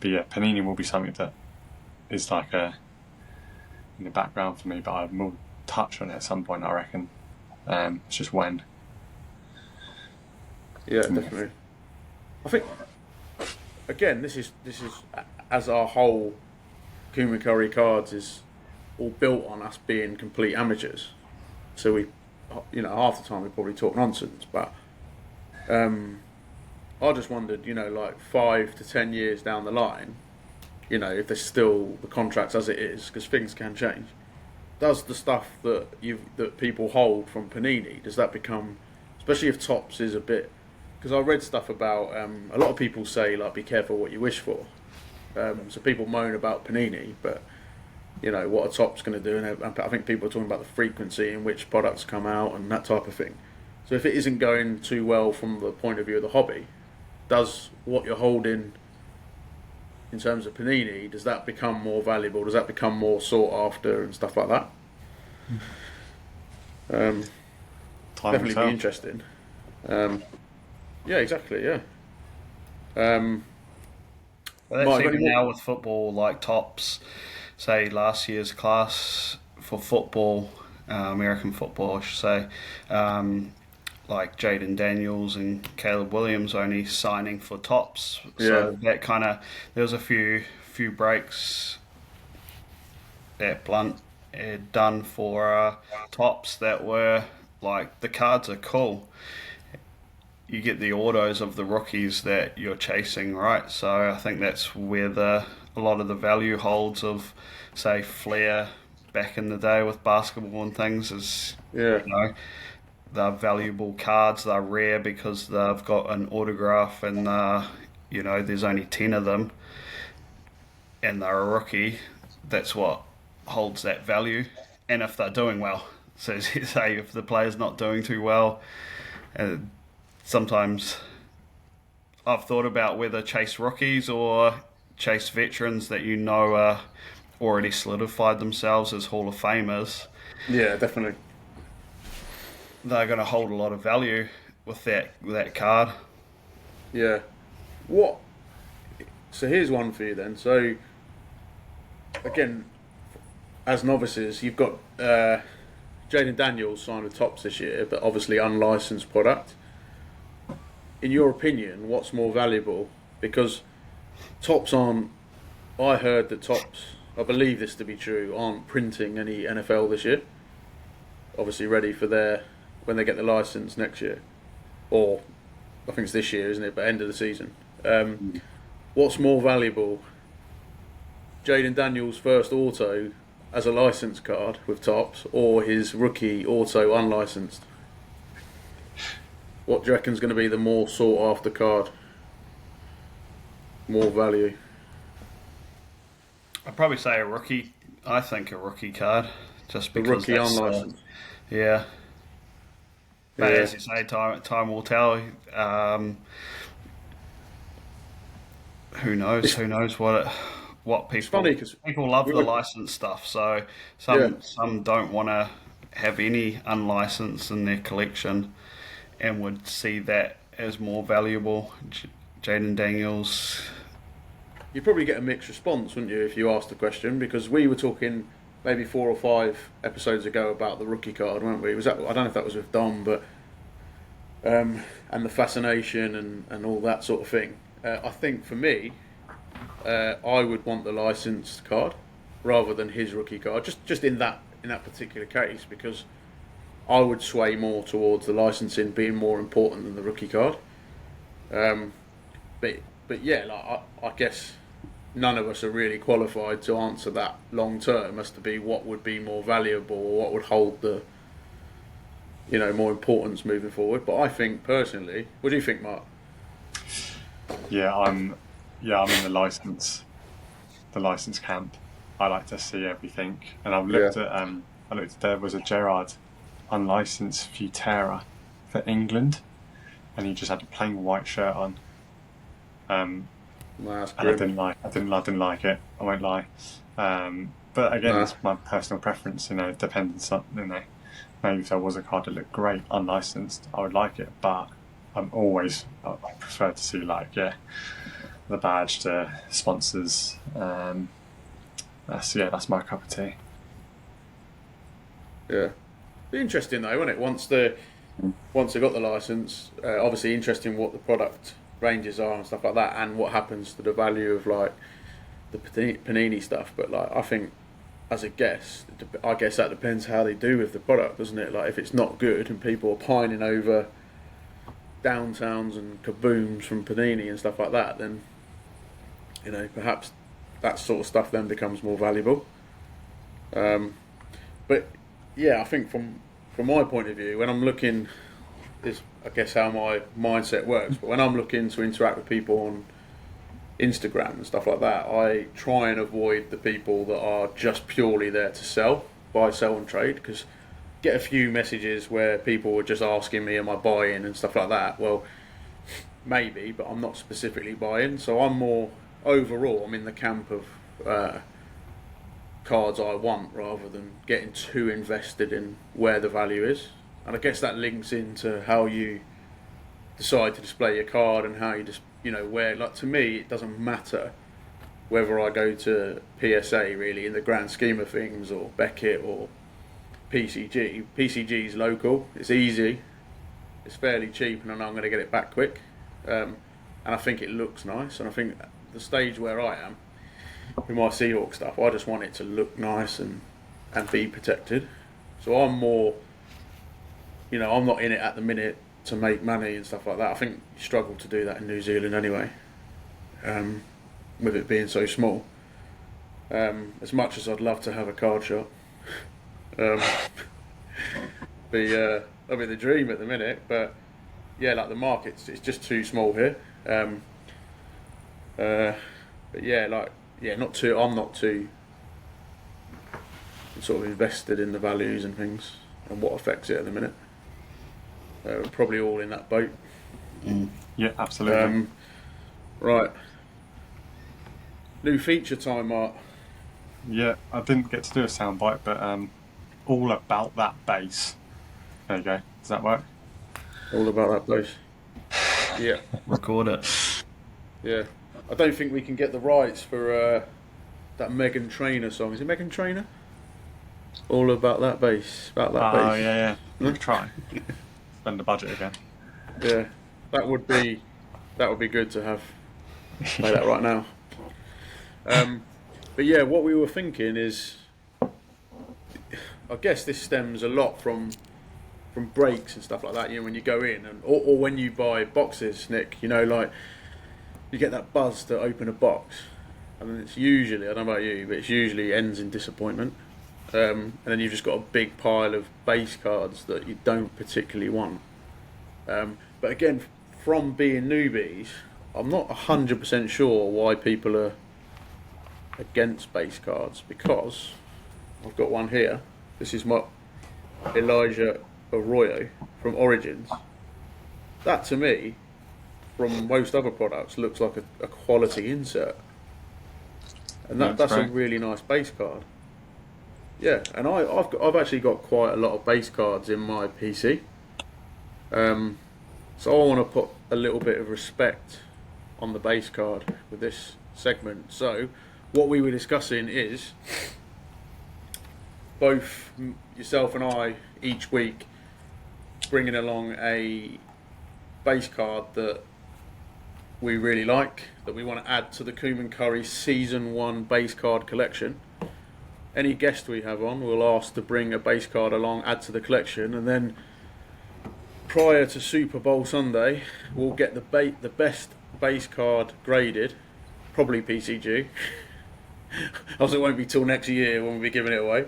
yeah, Panini will be something that is like in the background for me, but I will touch on it at some point, I reckon. It's just when. Yeah, definitely. I think again, this is as our whole Kuma Curry cards is all built on us being complete amateurs. So we, half the time we probably talk nonsense, but I just wondered, like 5 to 10 years down the line, if there's still the contracts as it is, because things can change. Does the stuff that people hold from Panini, does that become, especially if Topps is a bit, because I read stuff about a lot of people say, like, be careful what you wish for. So people moan about Panini, but what are Topps going to do? And I think people are talking about the frequency in which products come out and that type of thing. So if it isn't going too well from the point of view of the hobby, does what you're holding in terms of Panini, does that become more valuable? Does that become more sought after and stuff like that? Definitely be interesting. Yeah, exactly. Yeah. Well, that's even now with football, like Topps, say last year's class for football, American football, I should say. like Jaden Daniels and Caleb Williams only signing for tops. Yeah. So that kind of, there was a few breaks that Blunt had done for tops that were like, the cards are cool. You get the autos of the rookies that you're chasing, right? So I think that's where a lot of the value holds of, say, Flair back in the day with basketball and things is, Yeah. you know, they're valuable cards. They're rare because they've got an autograph and, you know, there's only 10 of them and they're a rookie. That's what holds that value. And if they're doing well. So say if the player's not doing too well, sometimes I've thought about whether chase rookies or chase veterans that you know are already solidified themselves as Hall of Famers. Yeah, definitely. They're going to hold a lot of value with that card. Yeah. What? So here's one for you then. So again, as novices, you've got Jaden Daniels signed with Topps this year, but obviously unlicensed product. In your opinion, what's more valuable? Because Topps aren't. I heard that Topps, I believe this to be true, aren't printing any NFL this year. Obviously ready for when they get the license next year, or I think it's this year, isn't it? But end of the season. What's more valuable? Jaden Daniels' first auto as a license card with Topps, or his rookie auto unlicensed? What do you reckon's going to be the more sought after card? More value? I'd probably say a rookie. I think a rookie card, just The because rookie that's, unlicensed. yeah. But Yeah. as you say, time will tell. Who knows? Who knows what people? funny 'cause people love we the were- licensed stuff. So Yeah. some don't want to have any unlicensed in their collection, and would see that as more valuable. Jaden Daniels. You'd probably get a mixed response, wouldn't you, if you asked the question? Because we were talking maybe 4 or 5 episodes ago about the rookie card, weren't we? Was that, I don't know if that was with Dom, but and the fascination and all that sort of thing. I think for me, I would want the licensed card rather than his rookie card. Just in that particular case, because I would sway more towards the licensing being more important than the rookie card. But yeah, like I guess none of us are really qualified to answer that long term as to be what would be more valuable or what would hold the more importance moving forward. But I think personally, what do you think, Mark? Yeah, I'm in the license camp. I like to see everything, and I've looked at there was a Gerard unlicensed Futera for England, and he just had a plain white shirt on. And I didn't like it. I won't lie. But again, it's my personal preference. It depends on maybe if there was a card that looked great unlicensed, I would like it. But I prefer to see the badge to sponsors. That's my cup of tea. Yeah, be interesting though, won't it? Once they got the license, obviously interesting what the product ranges are and stuff like that, and what happens to the value of like the Panini stuff. But like, I think as a guess, I guess that depends how they do with the product, doesn't it? Like if it's not good and people are pining over downtowns and kabooms from Panini and stuff like that, then perhaps that sort of stuff then becomes more valuable. But yeah, I think from my point of view, when I'm looking, is I guess how my mindset works. But when I'm looking to interact with people on Instagram and stuff like that, I try and avoid the people that are just purely there to buy, sell and trade, because get a few messages where people were just asking me am I buying and stuff like that. Well, maybe, but I'm not specifically buying. So I'm more overall, I'm in the camp of cards I want rather than getting too invested in where the value is. And I guess that links into how you decide to display your card and how you just where, like, to me it doesn't matter whether I go to PSA really in the grand scheme of things, or Beckett or PCG. PCG is local, it's easy, it's fairly cheap, and I know I'm going to get it back quick. And I think it looks nice. And I think the stage where I am with my Seahawk stuff, I just want it to look nice and be protected. So I'm more, I'm not in it at the minute to make money and stuff like that. I think you struggle to do that in New Zealand anyway, with it being so small. As much as I'd love to have a card shop, that'd be the dream at the minute. But yeah, like the market's it's just too small here. But yeah, I'm not too sort of invested in the values and things and what affects it at the minute. We're probably all in that boat. Yeah, absolutely. Right. New feature time, Mark. Yeah, I didn't get to do a soundbite, but all about that base. There you go. Does that work? All about that place. Yeah. Record it. Yeah. I don't think we can get the rights for that Megan Trainor song. Is it Megan Trainor? All about that bass. About that bass. Oh, yeah. We could try. Spend the budget again. Yeah. That would be good to have. Play that right now. But yeah, what we were thinking is, I guess this stems a lot from breaks and stuff like that. When you go in or when you buy boxes, Nick. Like you get that buzz to open a box, and it's usually, I don't know about you, but it's usually ends in disappointment. And then you've just got a big pile of base cards that you don't particularly want. But again, from being newbies, I'm not 100% sure why people are against base cards, because I've got one here. This is my Elijah Arroyo from Origins. That to me, from most other products, looks like a quality insert, and that's a really nice base card. Yeah, and I've actually got quite a lot of base cards in my PC. So I want to put a little bit of respect on the base card with this segment. So what we were discussing is both yourself and I each week bringing along a base card that we really like, that we want to add to the Cooman Curry Season 1 base card collection. Any guest we have on, we'll ask to bring a base card along, add to the collection, and then prior to Super Bowl Sunday, we'll get the best base card graded, probably PCG. Else it won't be till next year when we'll be giving it away.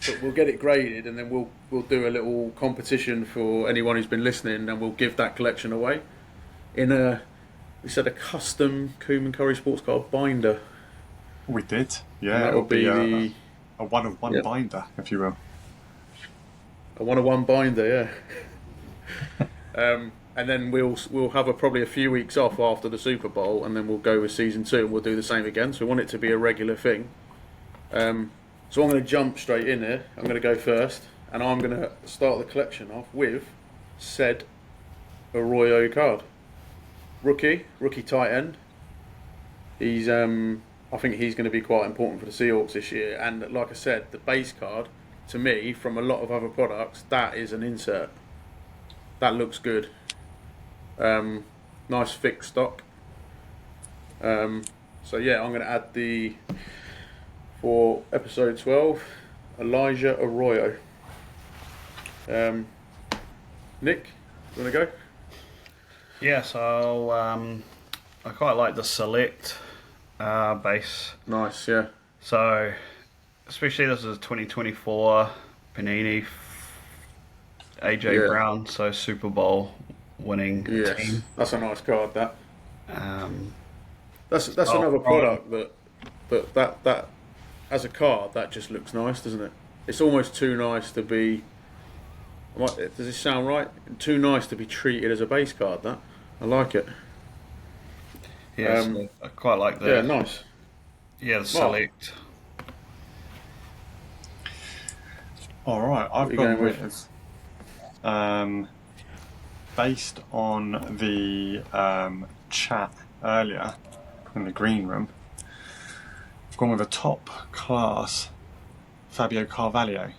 But we'll get it graded, and then we'll do a little competition for anyone who's been listening, and we'll give that collection away in a custom Cooman Curry sports card binder. We did, yeah. And that will be a one-of-one binder, if you will. A one-of-one binder, yeah. And then we'll have probably a few weeks off after the Super Bowl, and then we'll go with Season 2, and we'll do the same again. So we want it to be a regular thing. So I'm going to jump straight in here. I'm going to go first, and I'm going to start the collection off with said Arroyo card. Rookie tight end. He's I think he's going to be quite important for the Seahawks this year. And like I said, the base card, to me, from a lot of other products, that is an insert. That looks good. Nice thick stock. So yeah, I'm going to add for episode 12, Elijah Arroyo. Nick, you want to go? Yeah, so I quite like the Select base. Nice, yeah. So, especially this is 2024 Panini AJ Brown, so Super Bowl winning team. That's a nice card. That. That's Oh, another right. product that as a card that just looks nice, doesn't it? It's almost too nice to be. Does this sound right? Too nice to be treated as a base card. That I like it. Yeah, so I quite like the Yeah, nice. Yeah, the Select. All right, I've you gone going with? with based on the chat earlier in the green room. I've gone with a top class Fabio Carvalho.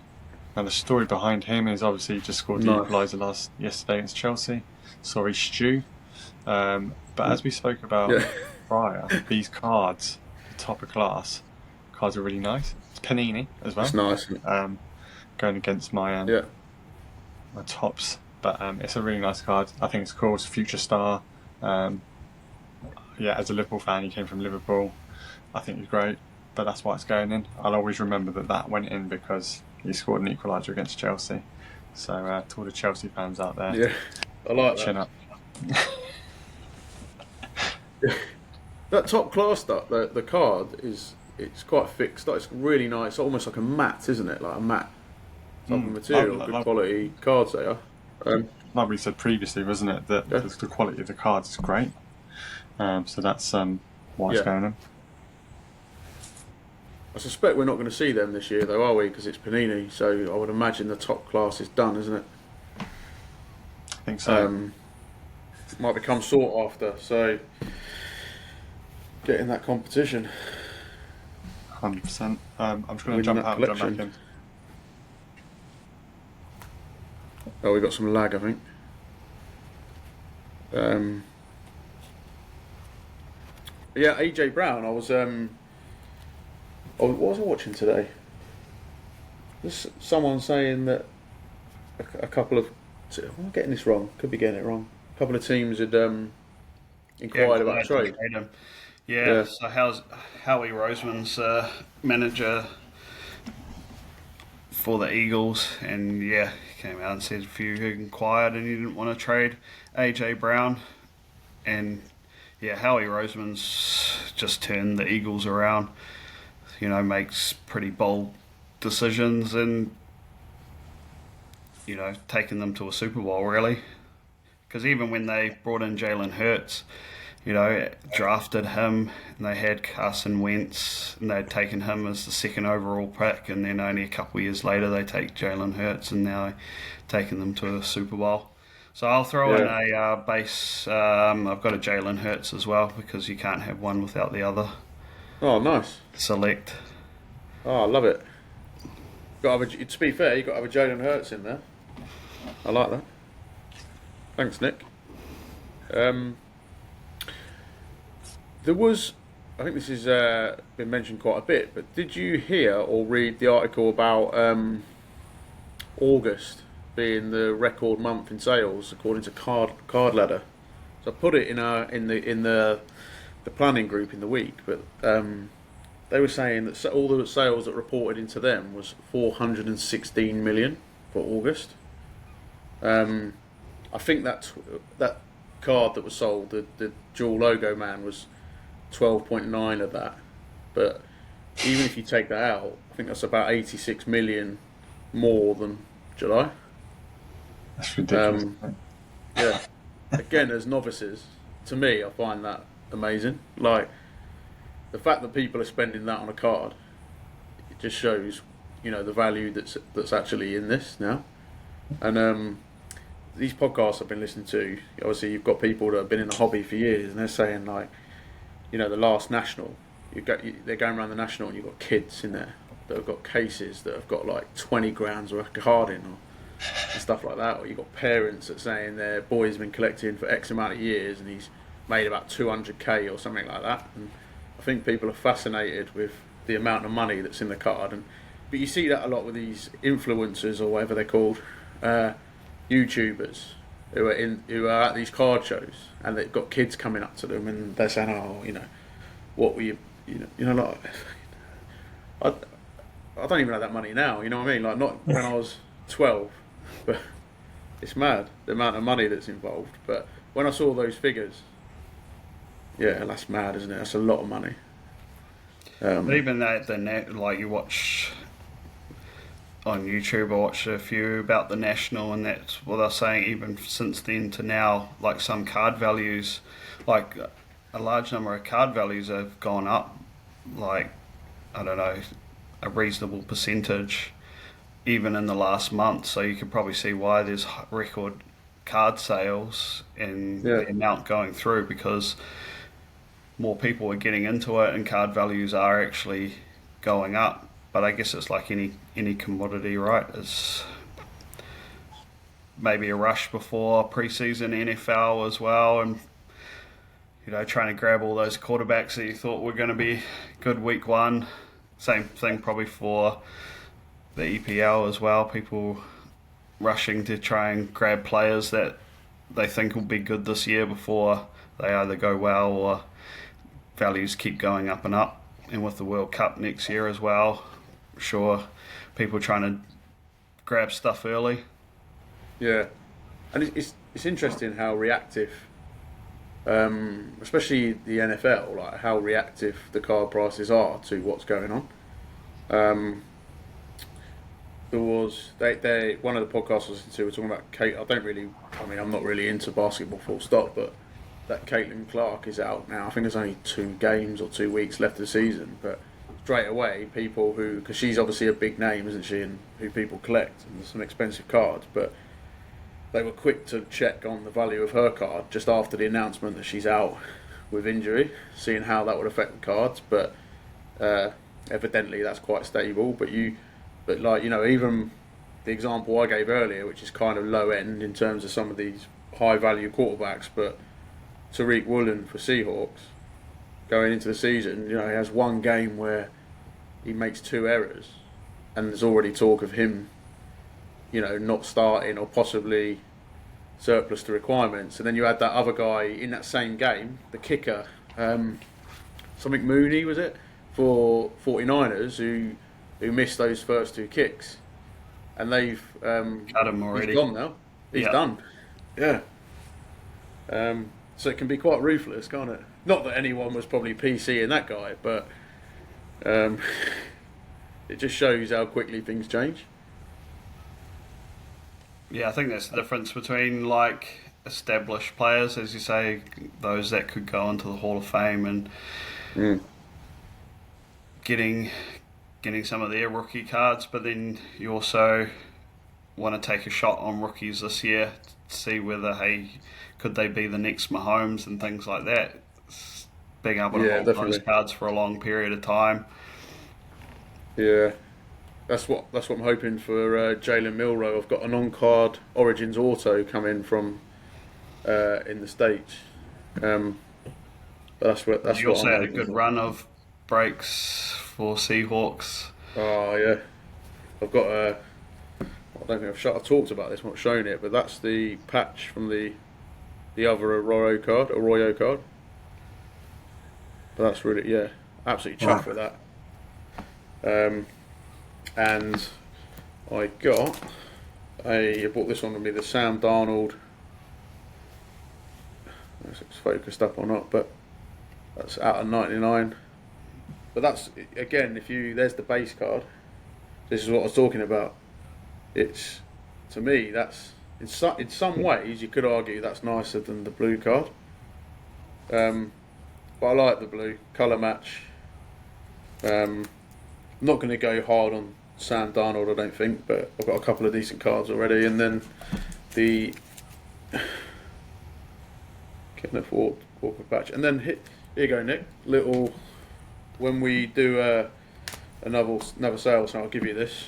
Now the story behind him is obviously he just scored the Nice. equaliser yesterday against Chelsea. Sorry, Stu. But as we spoke about Yeah. prior, these cards, the top of class cards, are really nice. It's Panini as well. It's nice. Isn't it? Going against my Yeah. my tops, but it's a really nice card. I think it's cool. It's a future star. Yeah, as a Liverpool fan, he came from Liverpool. I think he's great, but that's why it's going in. I'll always remember that went in because he scored an equaliser against Chelsea. So to all the Chelsea fans out there, Yeah. I like chin that. up. That top class stuff, the card it's quite fixed. It's really nice. It's almost like a matte, isn't it? Like a matte type of material. Good quality cards they are. Like we said previously, wasn't it? That the quality of the cards is great. So that's why it's going in. I suspect we're not going to see them this year, though, are we? Because it's Panini, so I would imagine the top class is done, isn't it? I think so. Might become sought after, so get in that competition. 100%. I'm just going to Win jump that out and jump collection. back in. Oh, we got some lag, I think. Yeah, AJ Brown. I was what was I watching today? There's someone saying that a couple of. Am I getting this wrong? Could be getting it wrong. A couple of teams had inquired about a trade. Yeah. So how's Howie Roseman's manager for the Eagles, and he came out and said a few who inquired and he didn't want to trade AJ Brown, and Howie Roseman's just turned the Eagles around. Makes pretty bold decisions and taking them to a Super Bowl really. Because even when they brought in Jalen Hurts, drafted him, and they had Carson Wentz, and they'd taken him as the second overall pick, and then only a couple of years later they take Jalen Hurts, and now taking them to a Super Bowl. So I'll throw in a base. I've got a Jalen Hurts as well because you can't have one without the other. Oh, nice. Select. Oh, I love it. To be fair, you've got to have a Jalen Hurts in there. I like that. Thanks, Nick. There was, I think this has been mentioned quite a bit, but did you hear or read the article about August being the record month in sales according to Card Ladder? So I put it in the planning group in the week, but they were saying that all the sales that reported into them was 416 million for August. I think that card that was sold, the dual logo man, was 12.9 of that. But even if you take that out, I think that's about 86 million more than July. That's ridiculous. Yeah. Again, as novices, to me, I find that amazing. Like, the fact that people are spending that on a card, it just shows, the value that's actually in this now. And these podcasts I've been listening to, obviously you've got people that have been in the hobby for years, and they're saying like, the last national, they're going around the national, and you've got kids in there that have got cases that have got like 20 grand's worth of card in, and stuff like that. Or you've got parents that saying their boy's been collecting for X amount of years, and he's made about 200k or something like that. And I think people are fascinated with the amount of money that's in the card, but you see that a lot with these influencers or whatever they're called, YouTubers who are at these card shows, and they've got kids coming up to them and they're saying, "Oh, what were you, like, I don't even have that money now." You know what I mean? Like, not when I was 12, but it's mad the amount of money that's involved. But when I saw those figures, that's mad, isn't it? That's a lot of money. But even like you watch on YouTube, I watched a few about the national, and that's what they're saying. Even since then to now, like some card values, like a large number of card values have gone up, like, I don't know, a reasonable percentage, even in the last month. So you can probably see why there's record card sales and the amount going through, because more people are getting into it and card values are actually going up. but I guess it's like any commodity, right? It's maybe a rush before preseason NFL as well, and trying to grab all those quarterbacks that you thought were going to be good week one. Same thing probably for the EPL as well. People rushing to try and grab players that they think will be good this year before they either go well or values keep going up and up. And with the World Cup next year as well, sure, people trying to grab stuff early. Yeah, and it's interesting how reactive, especially the NFL, like how reactive the card prices are to what's going on. There was one of the podcasts I listened to were talking about Kate. I'm not really into basketball full stop, but that Caitlin Clark is out now. I think there's only 2 games or 2 weeks left of the season, but straight away people because she's obviously a big name, isn't she, and who people collect, and there's some expensive cards, but they were quick to check on the value of her card just after the announcement that she's out with injury, seeing how that would affect the cards, but evidently that's quite stable. But even the example I gave earlier, which is kind of low end in terms of some of these high value quarterbacks, but Tariq Woolen for Seahawks going into the season, he has one game where he makes 2 errors, and there's already talk of him, not starting or possibly surplus to requirements. And then you had that other guy in that same game, the kicker, something Mooney was it, for 49ers, who missed those first 2 kicks, and they've cut him already. He's gone now. He's done. Yeah. So it can be quite ruthless, can't it? Not that anyone was probably PC in that guy, but it just shows how quickly things change. Yeah, I think that's the difference between like established players, as you say, those that could go into the Hall of Fame, and getting some of their rookie cards, but then you also want to take a shot on rookies this year to see whether, could they be the next Mahomes and things like that. Being able to hold those cards for a long period of time. Yeah. That's what I'm hoping for Jalen Milroe. I've got an on-card Origins Auto coming from in the States. But that's you what also I'm had a hoping good for. run of breaks for Seahawks. Oh yeah, I've got I don't think I've talked about this. I'm not showing it, but that's the patch from the other Arroyo card. But that's really absolutely chuffed with that. And I bought this one with me, the Sam Darnold. I don't know if it's focused up or not, but that's out of 99. But that's, again, there's the base card. This is what I was talking about. To me, that's, in some ways, you could argue that's nicer than the blue card. But I like the blue, colour match. I'm not going to go hard on Sam Darnold, I don't think, but I've got a couple of decent cards already. And then the Kenneth Walker patch. And then here you go, Nick. When we do another sale, so I'll give you this.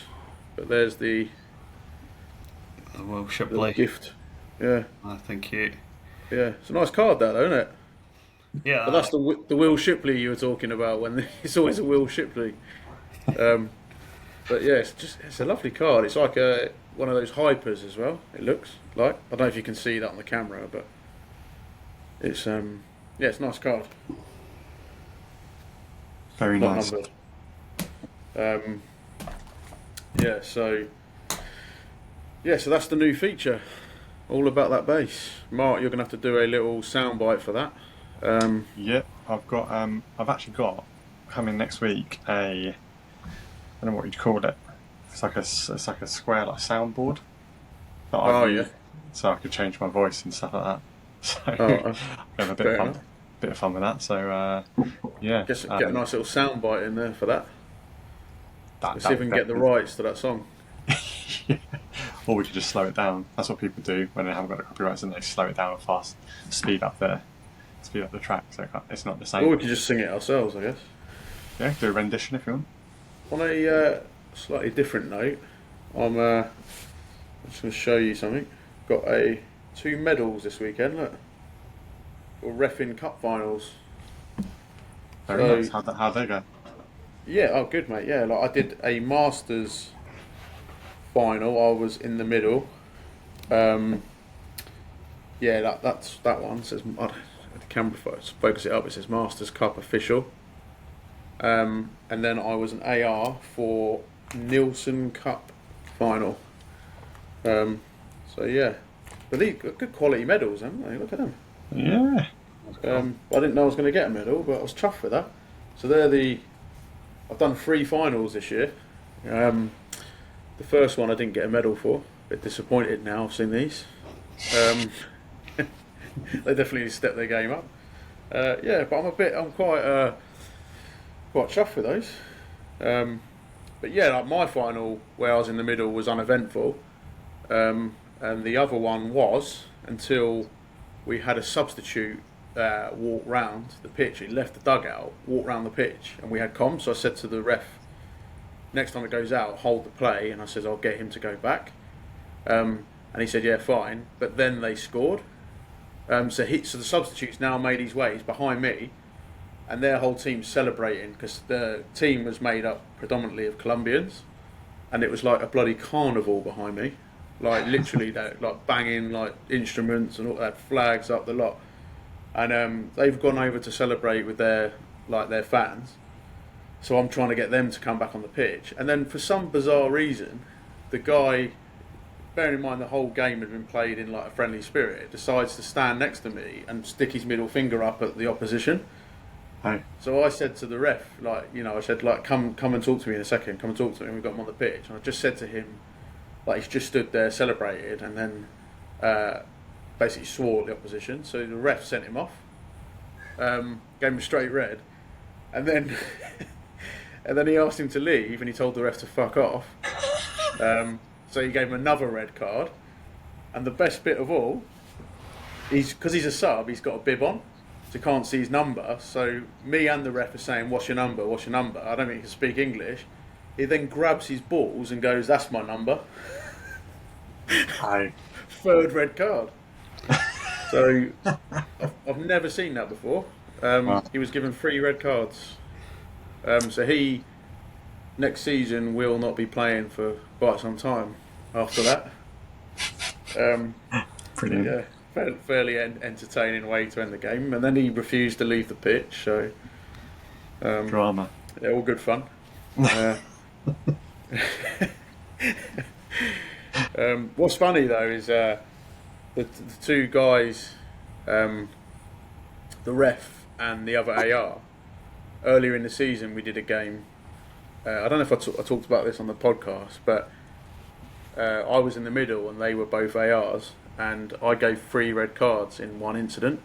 But there's the Will Shipley gift. Yeah. Thank you. Yeah, it's a nice card, that, though, isn't it? Yeah. But that's the Will Shipley you were talking about. It's always a Will Shipley. But yeah, it's a lovely card. It's like one of those hypers as well. It looks like. I don't know if you can see that on the camera, but it's it's a nice card. Very Not nice. numbered. So that's the new feature. All about that base. Mark, you're gonna have to do a little soundbite for that. I've actually got coming next week I don't know what you'd call it. It's like a square like soundboard that I use, so I could change my voice and stuff like that. So I have a bit of fun with that. So get a nice little soundbite in there for that. Let's see if we can get the rights to that song. Yeah. Or we could just slow it down. That's what people do when they haven't got the copyrights, and they slow it down and fast, speed up the track, so it's not the same. Or we could just sing it ourselves, I guess. Yeah, do a rendition if you want. On a slightly different note, I'm just going to show you something. Got 2 medals this weekend. Look, for reffing cup finals. Very nice. How'd they go? Yeah, oh good mate. Yeah, like I did a Masters final. I was in the middle. Yeah, that's that one. It says the camera focus it up. It says Masters Cup official. And then I was an AR for Nielsen Cup final. So yeah, but these are good quality medals, haven't they? Look at them. Yeah. I didn't know I was going to get a medal, but I was chuffed with that. So I've done 3 finals this year. The first one I didn't get a medal for. A bit disappointed now. I've seen these. They definitely stepped their game up. Yeah, but I'm quite chuffed with those. But yeah, like my final where I was in the middle was uneventful, and the other one was until we had a substitute walk round the pitch. He left the dugout, walked round the pitch, and we had comms. So I said to the ref, next time it goes out, hold the play, and I said I'll get him to go back. And he said, yeah, fine. But then they scored. So the substitute's now made his way. He's behind me, and their whole team's celebrating because the team was made up predominantly of Colombians, and it was like a bloody carnival behind me, like literally, like banging like instruments and all that, flags up the lot, and they've gone over to celebrate with their fans. So I'm trying to get them to come back on the pitch, and then for some bizarre reason, the guy, bearing in mind the whole game had been played in like a friendly spirit, decides to stand next to me and stick his middle finger up at the opposition. Hey. So I said to the ref, I said, come and talk to me in a second, come and talk to me, and we got him on the pitch. And I just said to him, he's just stood there, celebrated, and then basically swore at the opposition. So the ref sent him off, gave him a straight red, and then and then he asked him to leave, and he told the ref to fuck off. So he gave him another red card, and the best bit of all, because he's a sub, he's got a bib on, so he can't see his number. So me and the ref are saying, "What's your number? What's your number?" I don't think he can speak English. He then grabs his balls and goes, "That's my number." Hi. 3rd red card. So I've never seen that before. Wow. He was given 3 red cards. So he next season will not be playing for quite some time after that. Brilliant. Yeah, fairly entertaining way to end the game. And then he refused to leave the pitch. So Drama. yeah, all good fun. What's funny though is the 2 guys, the ref and the other AR. Earlier in the season, we did a game. I don't know if I talked about this on the podcast, but I was in the middle and they were both ARs, and I gave 3 red cards in one incident.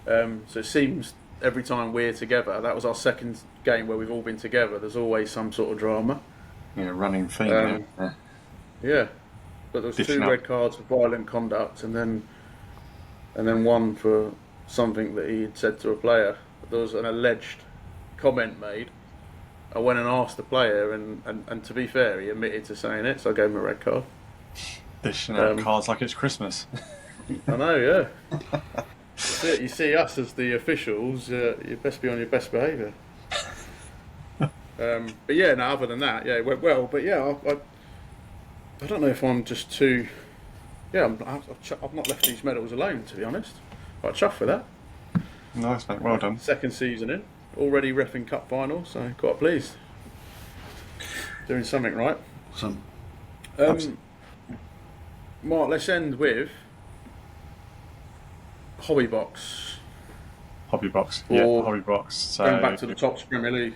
So it seems every time we're together, that was our second game where we've all been together, there's always some sort of drama. Yeah, running theme. Yeah, but there was Dishing 2 up. red cards for violent conduct, and then one for something that he had said to a player. There was an alleged comment made. I went and asked the player, and to be fair, he admitted to saying it, so I gave him a red card. Dishing out cards like it's Christmas. I know, yeah. That's it. You see us as the officials, you best be on your best behaviour. But yeah, no, other than that, yeah, it went well. But yeah, I don't know if I'm just too... Yeah, I've not left these medals alone, to be honest. Quite chuffed with that. Nice, mate. Well done. Second season in. Already reffing cup final, so quite pleased. Doing something right. Awesome. Mark, let's end with Hobby Box. Hobby box. Or Yeah, hobby box. So Going back to the top Premier League.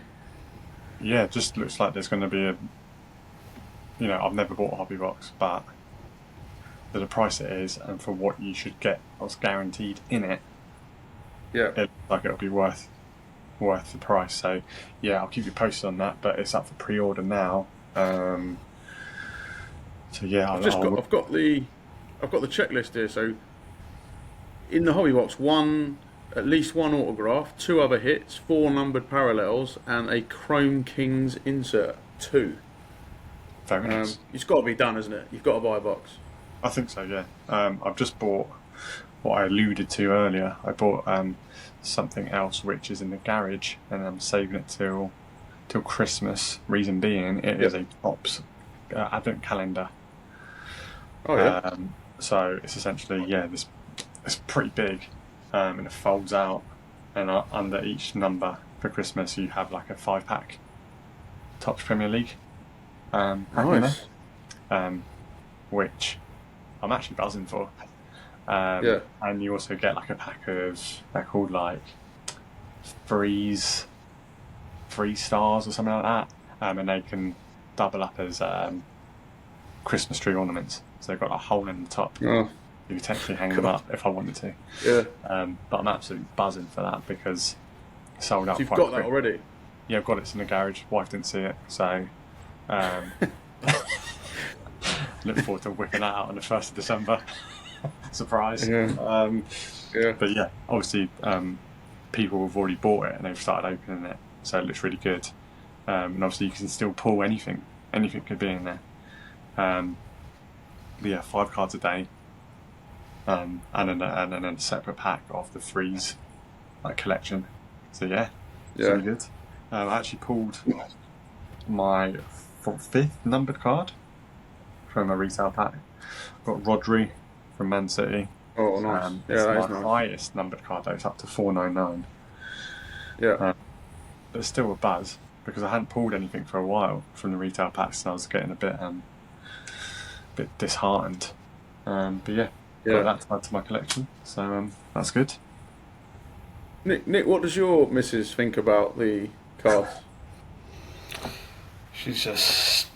yeah, it just looks like there's going to be a. I've never bought a hobby box, but for the price it is and for what you should get, what's guaranteed in it, Yeah. it looks like it'll be worth the price. So yeah, I'll keep you posted on that. But it's up for pre-order now. So yeah, I've got the checklist here. So in the hobby box, one at least one autograph, 2 other hits, 4 numbered parallels, and a Chrome Kings insert. 2. Very nice. It's got to be done, isn't it? You've got to buy a box. I think so, yeah. I've just bought what I alluded to earlier. I bought something else which is in the garage, and I'm saving it till Christmas. Reason being, it is a Topps advent calendar. Oh yeah. So it's essentially it's pretty big, and it folds out, and under each number for Christmas you have like a 5-pack Topps Premier League. Nice. Which I'm actually buzzing for. And you also get like a pack of, they're called like freeze stars or something like that, and they can double up as Christmas tree ornaments. So they've got a hole in the top. Oh. You could technically hang them up if I wanted to. Yeah. But I'm absolutely buzzing for that because it sold out. So you've quite got quick. that already? Yeah, I've got it. It's in the garage. Wife didn't see it, so look forward to whipping that out on the 1st of December. Surprise. Yeah. But yeah, obviously people have already bought it and they've started opening it, so it looks really good. And obviously you can still pull anything could be in there. But yeah, 5 cards a day, and then a separate pack of the freeze collection. So yeah, it's really good. I actually pulled my 5th numbered card from a retail pack. Got Rodri from Man City. Oh, nice. It's that my is nice. highest numbered card though. It's up to 499. Yeah. But it's still a buzz because I hadn't pulled anything for a while from the retail packs, and I was getting a bit disheartened. But yeah, got that to add to my collection, so that's good. Nick, what does your missus think about the cards? She's just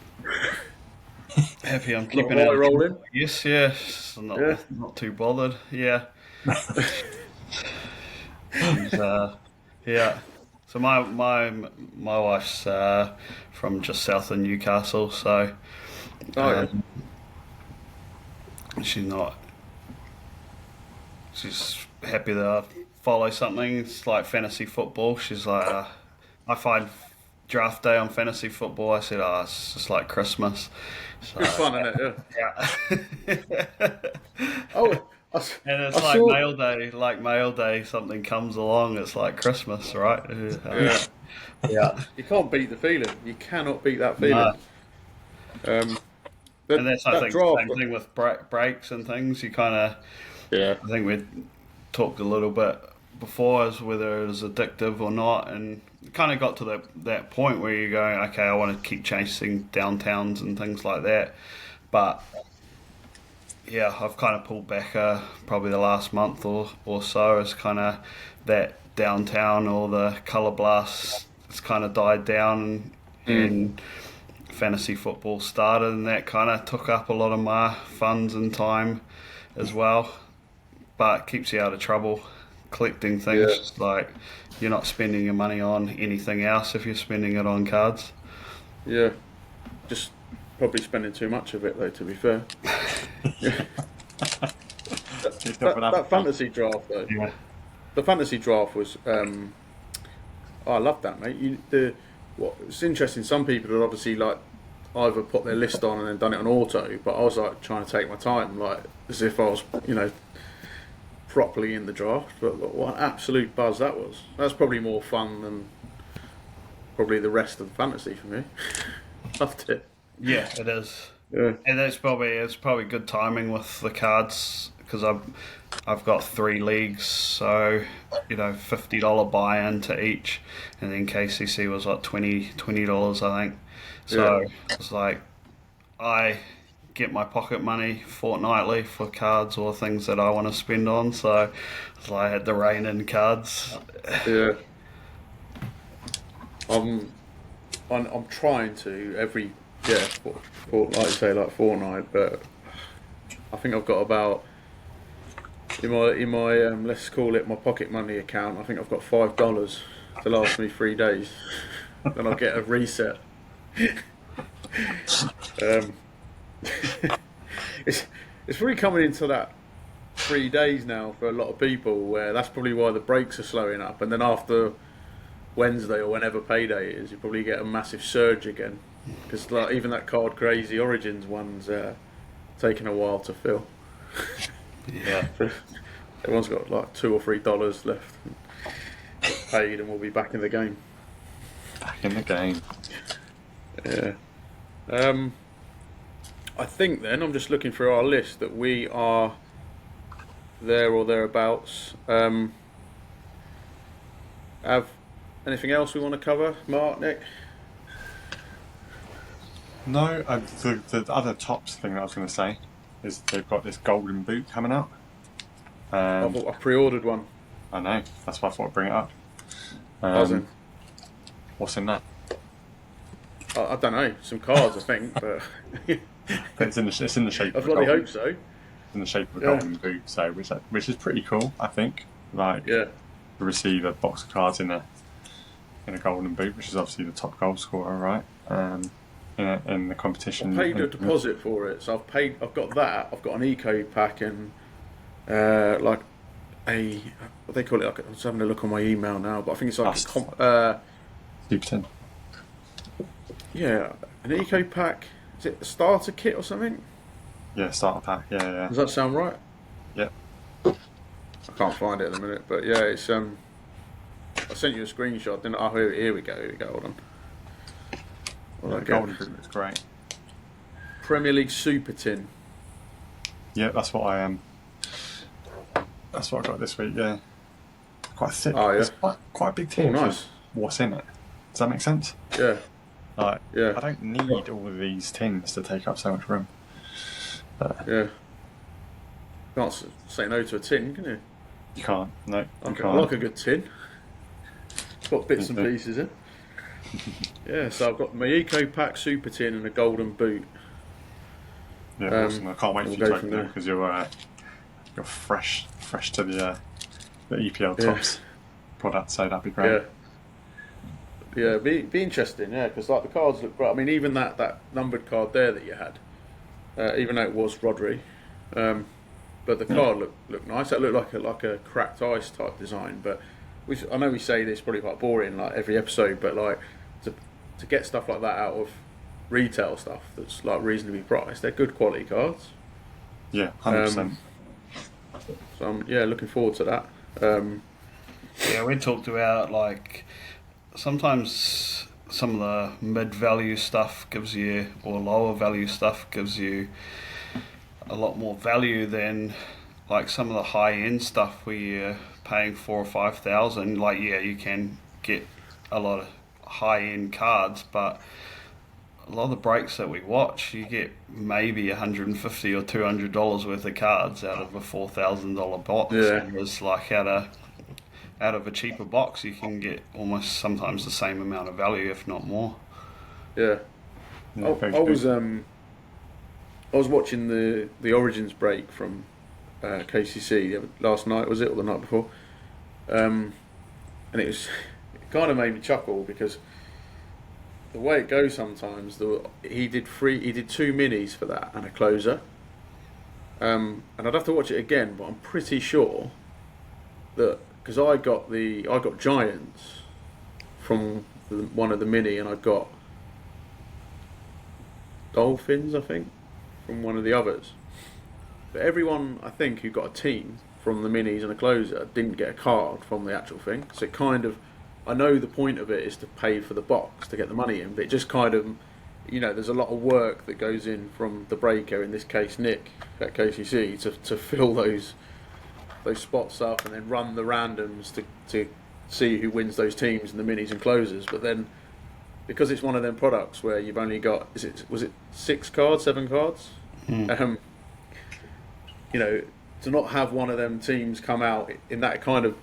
happy I'm Not keeping high it. rolling? Yes, yeah. She's not too bothered. Yeah. She's, yeah. So my wife's from just south of Newcastle, so she's happy that I follow something. It's like fantasy football. She's like, I find draft day on fantasy football, I said, it's just like Christmas. So, Good fun, isn't it? Yeah. Oh, and it's like mail day. Like mail day, something comes along. It's like Christmas, right? Yeah. You can't beat the feeling. You cannot beat that feeling. No. And that's I think the same thing with breaks and things. You kind of, I think we talked a little bit before as whether it was addictive or not, and it kind of got to that point where you're going, okay, I want to keep chasing downtowns and things like that, but yeah, I've kind of pulled back probably the last month or so as kind of that downtown or the colour blast has kind of died down and fantasy football started, and that kind of took up a lot of my funds and time as well, but it keeps you out of trouble collecting things. Just like you're not spending your money on anything else if you're spending it on cards. Yeah, just probably spending too much of it though, to be fair. that fantasy draft though, the fantasy draft was I love that, mate. It's interesting, some people have obviously like either put their list on and then done it on auto, but I was like trying to take my time, like as if I was, properly in the draft. But what an absolute buzz that was. That's probably more fun than probably the rest of the fantasy for me. Loved it. Yeah, it is. Yeah. And it's probably good timing with the cards because I've got 3 leagues, so $50 buy-in to each, and then KCC was like $20 I think. So it's like I get my pocket money fortnightly for cards or things that I want to spend on. So it's like I had to rein in cards. Yeah. I'm trying to every like you say, like fortnight, but I think I've got about in my let's call it my pocket money account. I think I've got $5 to last me 3 days. Then I'll get a reset. It's really coming into that 3 days now for a lot of people, where that's probably why the breaks are slowing up, and then after Wednesday or whenever payday is, you probably get a massive surge again, because like even that Card Crazy Origins one's taking a while to fill. Yeah. Everyone's got like $2 or $3 left paid, and we'll be back in the game. Back in the game. Yeah. I think then I'm just looking through our list that we are there or thereabouts. Have anything else we want to cover, Mark, Nick? No, the other tops thing that I was going to say is they've got this golden boot coming out. I pre-ordered one. I know, that's why I thought I'd bring it up. Buzzing. What's in that? I don't know, some cards I think, but It's in the shape I of a bloody golden, hope so. in the shape of a Yeah. golden boot, so which is pretty cool, I think. Like Yeah. to receive a box of cards in a golden boot, which is obviously the top goal scorer, right? In the competition. I paid a deposit for it, so I've got that. I've got an eco pack and like a what they call it. Like, I'm just having a look on my email now, but I think it's like Super 10. yeah, an eco pack. Is it a starter kit or something? Yeah, starter pack. Yeah. Does that sound right? Yep. I can't find it at the minute, but yeah, it's I sent you a screenshot. Didn't I? Oh, here we go. Hold on. What The did I get? golden boot looks great. Premier League Super Tin. Yeah, that's what I am. That's what I got this week. Yeah, quite thick. Oh, yeah. It's quite a big tin. Oh, nice. For what's in it? Does that make sense? Yeah. Like, Yeah. I don't need all of these tins to take up so much room. Yeah. Can't say no to a tin, can you? You can't. No, you I can't. like a good tin. It's got bits and pieces in. Yeah, so I've got my Eco Pack Super Tin and a golden boot. Yeah, awesome. I can't wait for we'll you to go open from it there. because you're fresh to the EPL Yeah. tops product, so that'd be great. Yeah, be interesting, yeah, because like the cards look great. I mean, even that numbered card there that you had, even though it was Rodri, but the card looked nice. That looked like a cracked ice type design. But I know we say this probably quite boring, like every episode, but like to get stuff like that out of retail stuff that's like reasonably priced, they're good quality cards. Yeah, 100%. So I'm looking forward to that. Yeah, we talked about like sometimes some of the mid-value stuff gives you, or lower value stuff gives you a lot more value than like some of the high-end stuff where you're paying 4,000 or 5,000. Like, yeah, you can get a lot of high-end cards, but a lot of the breaks that we watch, you get maybe $150 or $200 worth of cards out of a $4,000 box. Yeah. And it's like out of a cheaper box, you can get almost sometimes the same amount of value, if not more. Yeah. Yeah, very I was true. I was watching the Origins break from KCC last night, was it, or the night before? And it kind of made me chuckle because the way it goes sometimes, he did 2 minis for that and a closer. And I'd have to watch it again, but I'm pretty sure that because I got Giants from one of the mini, and I got Dolphins, I think, from one of the others. But everyone, I think, who got a team from the minis and a closer didn't get a card from the actual thing. So it kind of, I know the point of it is to pay for the box to get the money in, but it just kind of, there's a lot of work that goes in from the breaker, in this case Nick at KCC, to fill those spots up and then run the randoms to see who wins those teams in the minis and closers. But then, because it's one of them products where you've only got, was it 6 cards, 7 cards? To not have one of them teams come out in that kind of,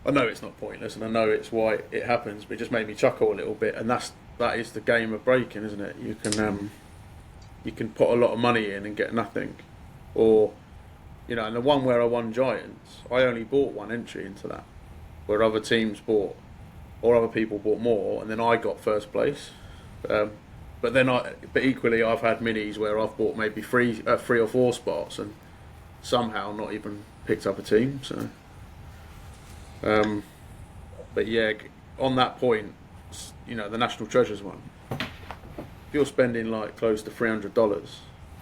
I know it's not pointless and I know it's why it happens, but it just made me chuckle a little bit. And that is the game of breaking, isn't it? You can put a lot of money in and get nothing, or and the one where I won Giants, I only bought one entry into that, where other teams bought, or other people bought more, and then I got first place. But equally, I've had minis where I've bought maybe three or 4 spots, and somehow not even picked up a team. So, but yeah, on that point, the National Treasures one. If you're spending like close to $300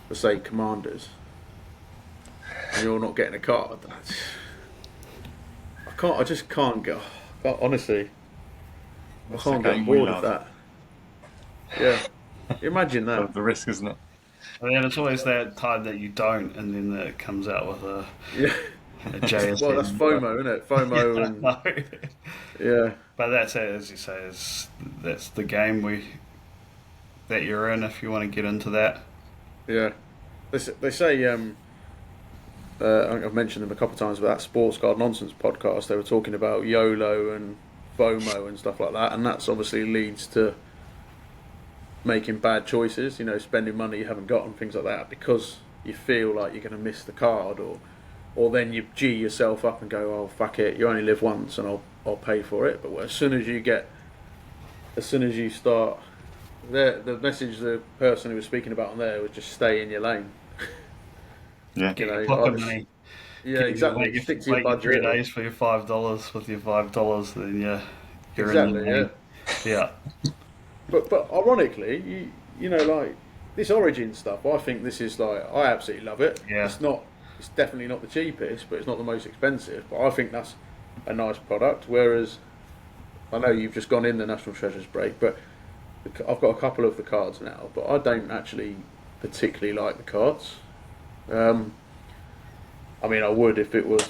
for say Commanders, and you're not getting a card, I just can't get. Honestly, I can't get bored of that. Yeah, imagine that. The risk, isn't it? And then it's always that time that you don't, and then it comes out with a JSN. Well, that's FOMO, isn't it? FOMO and yeah. But that's it, as you say, that's the game that you're in if you want to get into that. Yeah, they say I think I've mentioned them a couple of times, but that Sports Card Nonsense podcast, they were talking about YOLO and FOMO and stuff like that, and that's obviously leads to making bad choices, spending money you haven't got and things like that because you feel like you're going to miss the card, or then you G yourself up and go, oh fuck it, you only live once and I'll pay for it. But as soon as you start, the message the person who was speaking about on there was just stay in your lane. Yeah, money. Yeah, exactly. Stick to your budget. 3 days for your $5 with your $5, then you're exactly, in the lane. Yeah. But ironically, like this Origin stuff, I think this is like I absolutely love it. Yeah. It's definitely not the cheapest, but it's not the most expensive. But I think that's a nice product. Whereas I know you've just gone in the National Treasures break, but I've got a couple of the cards now, but I don't actually particularly like the cards. I mean, I would if it was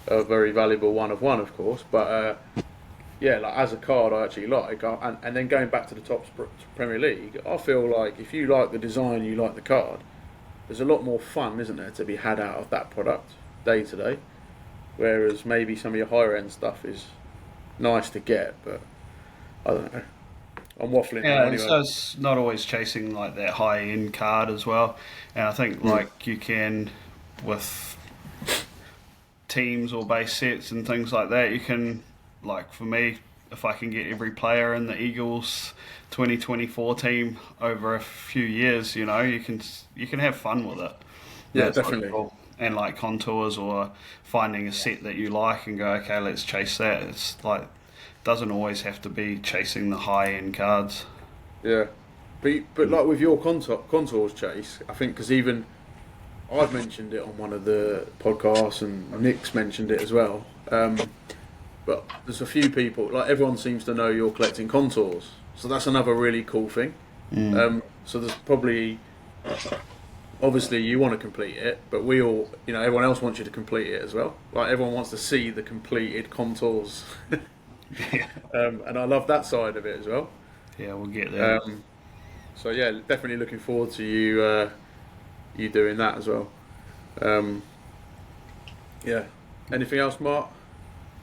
a very valuable one of one, of course. But yeah, like as a card, I actually like. And then going back to the top Premier League, I feel like if you like the design, you like the card. There's a lot more fun, isn't there, to be had out of that product day to day. Whereas maybe some of your higher end stuff is nice to get, but I don't know. I'm waffling. Yeah, anyway. So it's not always chasing like that high end card as well. And I think like you can with teams or base sets and things like that, you can, like for me, if I can get every player in the Eagles 2024 team over a few years, you can have fun with it. Yeah, definitely. Cool. And like contours or finding a set that you like and go, okay, let's chase that. It's like doesn't always have to be chasing the high end cards. Yeah, but like with your contours chase, I think because even I've mentioned it on one of the podcasts and Nick's mentioned it as well. But there's a few people, like everyone seems to know you're collecting contours, so that's another really cool thing. So there's probably, obviously you want to complete it, but we all, everyone else wants you to complete it as well. Like everyone wants to see the completed contours. And I love that side of it as well. Yeah, we'll get there. So yeah, definitely looking forward to you doing that as well. Yeah. Anything else, Mark?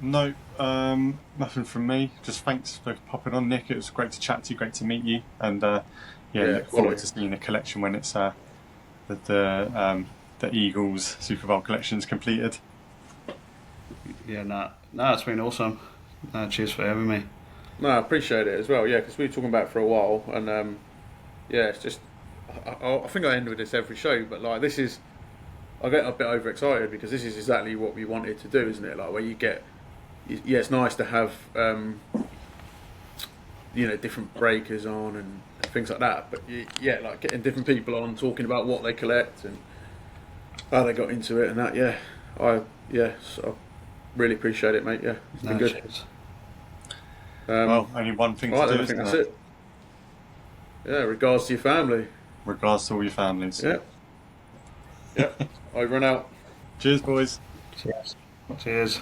No, nothing from me. Just thanks for popping on, Nick. It was great to chat to you, great to meet you, and look forward to seeing the collection when it's the Eagles Super Bowl collection's completed. Yeah, no, it's been awesome. Cheers for having me. No, I appreciate it as well. Yeah, because we were talking about it for a while, and it's just I think I end with this every show, but like this is, I get a bit overexcited because this is exactly what we wanted to do, isn't it? Like where you get, it's nice to have different breakers on and things like that, but like getting different people on talking about what they collect and how they got into it and that. So I really appreciate it, mate. Yeah, it's been good. Cheers. Well, only one thing to do. I think that's it. Yeah, regards to your family. Regards to all your families. Yeah. Over and out. Cheers, boys. Cheers.